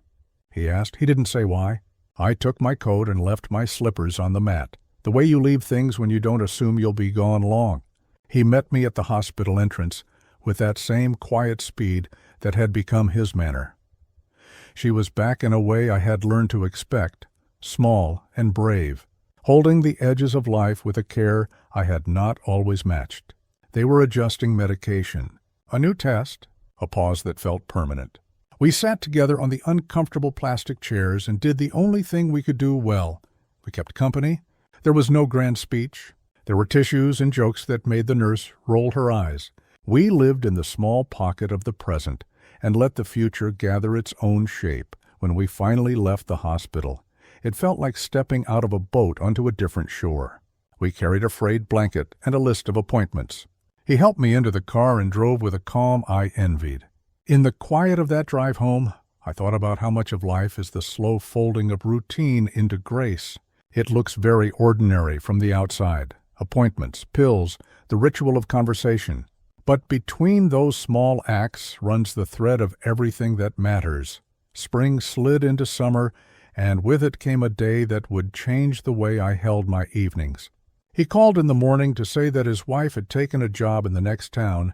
he asked. He didn't say why. I took my coat and left my slippers on the mat, the way you leave things when you don't assume you'll be gone long. He met me at the hospital entrance with that same quiet speed that had become his manner. She was back in a way I had learned to expect, small and brave, holding the edges of life with a care I had not always matched. They were adjusting medication, a new test, a pause that felt permanent. We sat together on the uncomfortable plastic chairs and did the only thing we could do well. We kept company. There was no grand speech. There were tissues and jokes that made the nurse roll her eyes. We lived in the small pocket of the present and let the future gather its own shape. When we finally left the hospital, it felt like stepping out of a boat onto a different shore. We carried a frayed blanket and a list of appointments. He helped me into the car and drove with a calm I envied. In the quiet of that drive home, I thought about how much of life is the slow folding of routine into grace. It looks very ordinary from the outside. Appointments, pills, the ritual of conversation. But between those small acts runs the thread of everything that matters. Spring slid into summer, and with it came a day that would change the way I held my evenings. He called in the morning to say that his wife had taken a job in the next town,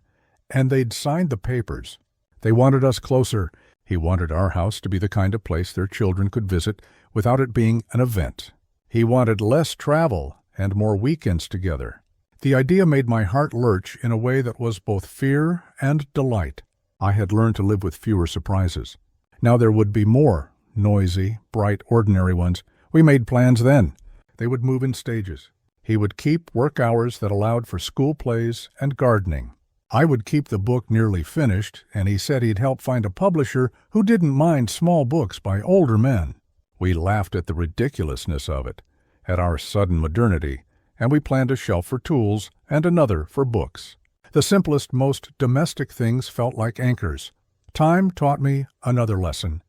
and they'd signed the papers. They wanted us closer. He wanted our house to be the kind of place their children could visit without it being an event. He wanted less travel and more weekends together. The idea made my heart lurch in a way that was both fear and delight. I had learned to live with fewer surprises. Now there would be more, noisy, bright, ordinary ones. We made plans then. They would move in stages. He would keep work hours that allowed for school plays and gardening. I would keep the book nearly finished, and he said he'd help find a publisher who didn't mind small books by older men. We laughed at the ridiculousness of it, at our sudden modernity, and we planned a shelf for tools and another for books. The simplest, most domestic things felt like anchors. Time taught me another lesson.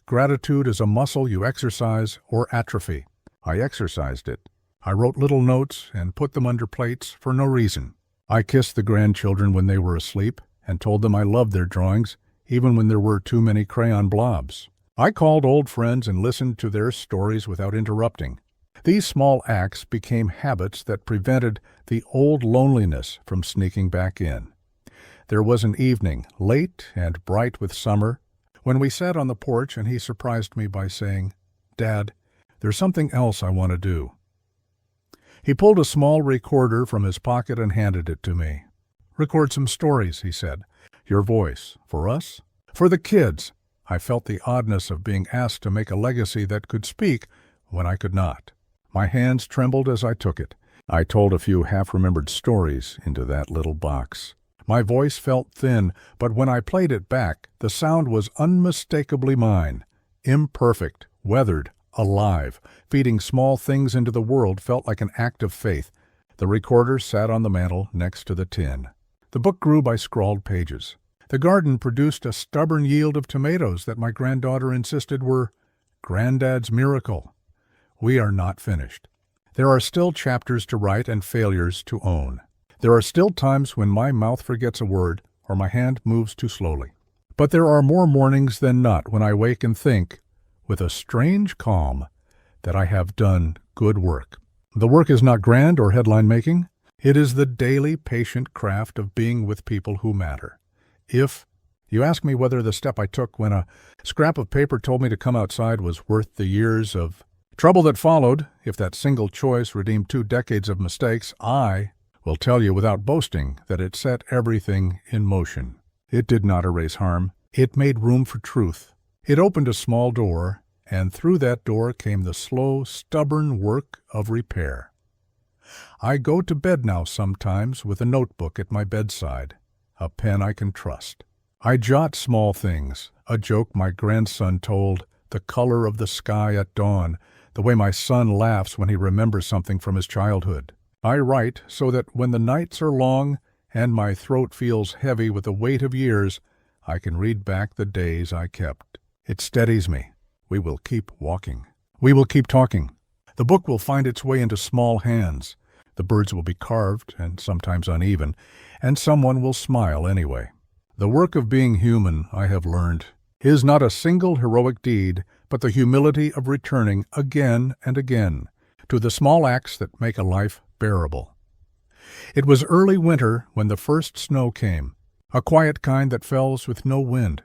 Gratitude is a muscle you exercise or atrophy. I exercised it. I wrote little notes and put them under plates for no reason. I kissed the grandchildren when they were asleep and told them I loved their drawings, even when there were too many crayon blobs. I called old friends and listened to their stories without interrupting. These small acts became habits that prevented the old loneliness from sneaking back in. There was an evening, late and bright with summer, when we sat on the porch and he surprised me by saying, "Dad, there's something else I want to do." He pulled a small recorder from his pocket and handed it to me. "Record some stories," he said. "Your voice. For us? For the kids." I felt the oddness of being asked to make a legacy that could speak when I could not. My hands trembled as I took it. I told a few half-remembered stories into that little box. My voice felt thin, but when I played it back, the sound was unmistakably mine. Imperfect, weathered, alive. Feeding small things into the world felt like an act of faith. The recorder sat on the mantel next to the tin. The book grew by scrawled pages. The garden produced a stubborn yield of tomatoes that my granddaughter insisted were Granddad's miracle. We are not finished. There are still chapters to write and failures to own. There are still times when my mouth forgets a word or my hand moves too slowly. But there are more mornings than not when I wake and think, with a strange calm, that I have done good work. The work is not grand or headline-making. It is the daily, patient craft of being with people who matter. If you ask me whether the step I took when a scrap of paper told me to come outside was worth the years of trouble that followed, if that single choice redeemed 2 decades of mistakes, I will tell you without boasting that it set everything in motion. It did not erase harm. It made room for truth. It opened a small door, and through that door came the slow, stubborn work of repair. I go to bed now sometimes with a notebook at my bedside, a pen I can trust. I jot small things, a joke my grandson told, the color of the sky at dawn, the way my son laughs when he remembers something from his childhood. I write so that when the nights are long and my throat feels heavy with the weight of years, I can read back the days I kept. It steadies me. We will keep walking. We will keep talking. The book will find its way into small hands. The birds will be carved and sometimes uneven, and someone will smile anyway. The work of being human, I have learned, is not a single heroic deed, but the humility of returning again and again to the small acts that make a life bearable. It was early winter when the first snow came, a quiet kind that falls with no wind,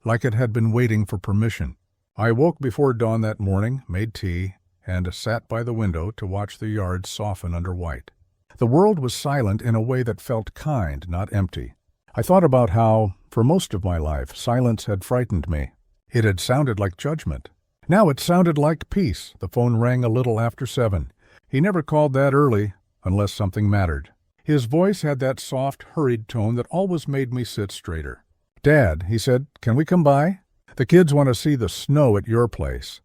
like it had been waiting for permission. I woke before dawn that morning, made tea, and sat by the window to watch the yard soften under white. The world was silent in a way that felt kind, not empty. I thought about how, for most of my life, silence had frightened me. It had sounded like judgment. Now it sounded like peace. The phone rang a little after 7. He never called that early, unless something mattered. His voice had that soft, hurried tone that always made me sit straighter. "Dad," he said, "can we come by? The kids want to see the snow at your place."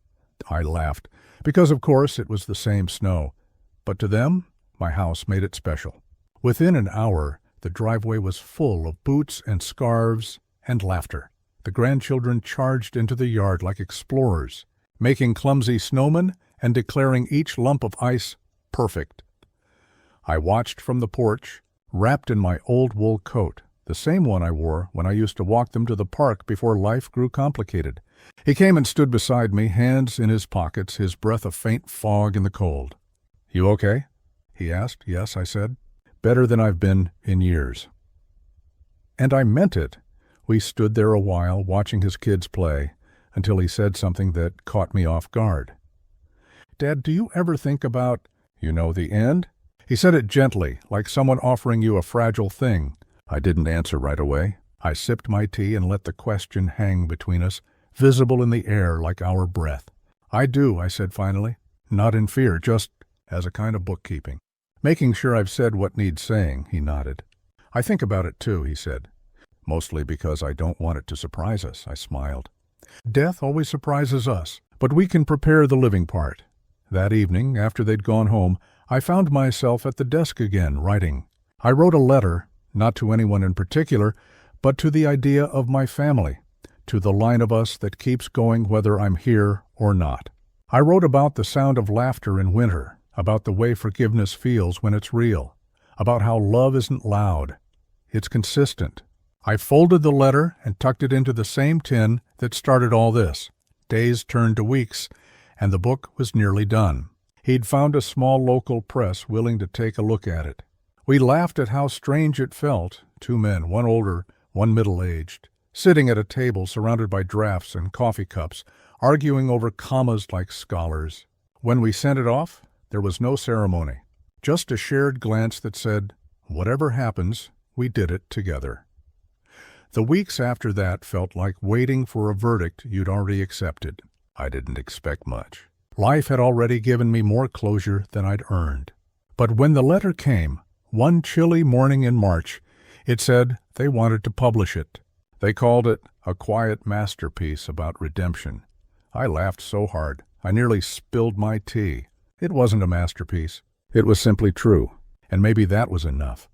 I laughed, because of course it was the same snow. But to them, my house made it special. Within an hour, the driveway was full of boots and scarves and laughter. The grandchildren charged into the yard like explorers, making clumsy snowmen and declaring each lump of ice perfect. I watched from the porch, wrapped in my old wool coat, the same one I wore when I used to walk them to the park before life grew complicated. He came and stood beside me, hands in his pockets, his breath a faint fog in the cold. "You okay?" he asked. "Yes," I said. "Better than I've been in years." And I meant it. We stood there a while, watching his kids play, until he said something that caught me off guard. "Dad, do you ever think about, the end?" He said it gently, like someone offering you a fragile thing. I didn't answer right away. I sipped my tea and let the question hang between us, visible in the air like our breath. "I do," I said finally. "Not in fear, just as a kind of bookkeeping. Making sure I've said what needs saying," he nodded. "I think about it too," he said. "Mostly because I don't want it to surprise us," I smiled. "Death always surprises us, but we can prepare the living part. That evening, after they'd gone home, I found myself at the desk again, writing. I wrote a letter, not to anyone in particular, but to the idea of my family, to the line of us that keeps going whether I'm here or not. I wrote about the sound of laughter in winter, about the way forgiveness feels when it's real, about how love isn't loud, it's consistent. I folded the letter and tucked it into the same tin that started all this. Days turned to weeks, and the book was nearly done. He'd found a small local press willing to take a look at it. We laughed at how strange it felt, 2 men, one older, one middle-aged, sitting at a table surrounded by drafts and coffee cups, arguing over commas like scholars. When we sent it off, there was no ceremony, just a shared glance that said, "Whatever happens, we did it together." The weeks after that felt like waiting for a verdict you'd already accepted. I didn't expect much. Life had already given me more closure than I'd earned. But when the letter came, one chilly morning in March, it said they wanted to publish it. They called it a quiet masterpiece about redemption. I laughed so hard, I nearly spilled my tea. It wasn't a masterpiece. It was simply true, and maybe that was enough.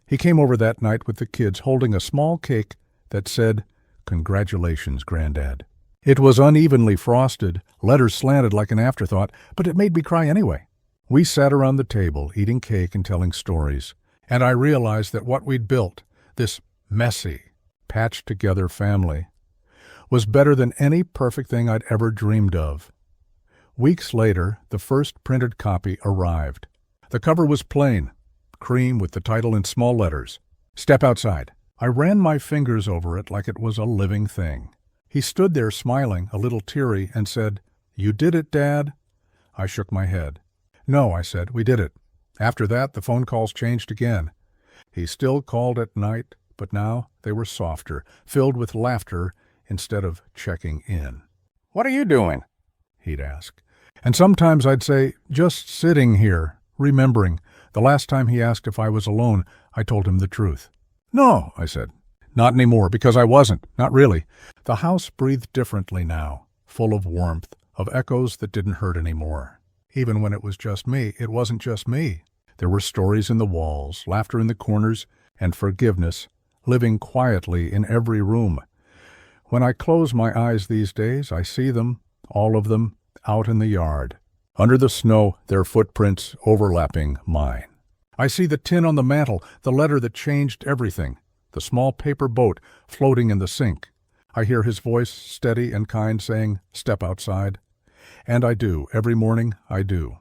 He came over that night with the kids holding a small cake that said, "Congratulations, Granddad." It was unevenly frosted, letters slanted like an afterthought, but it made me cry anyway. We sat around the table, eating cake and telling stories, and I realized that what we'd built, this messy, patched-together family, was better than any perfect thing I'd ever dreamed of. Weeks later, the first printed copy arrived. The cover was plain, cream with the title in small letters, "Step Outside." I ran my fingers over it like it was a living thing. He stood there smiling, a little teary, and said, "You did it, Dad?" I shook my head. "No," I said, "we did it." After that, the phone calls changed again. He still called at night, but now they were softer, filled with laughter instead of checking in. "What are you doing?" he'd ask. And sometimes I'd say, "Just sitting here, remembering." The last time he asked if I was alone, I told him the truth. "No," I said. "Not anymore, because I wasn't. Not really." The house breathed differently now, full of warmth, of echoes that didn't hurt anymore. Even when it was just me, it wasn't just me. There were stories in the walls, laughter in the corners, and forgiveness living quietly in every room. When I close my eyes these days, I see them, all of them, out in the yard. Under the snow, their footprints overlapping mine. I see the tin on the mantel, the letter that changed everything, the small paper boat floating in the sink. I hear his voice, steady and kind, saying, "Step outside." And I do. Every morning I do.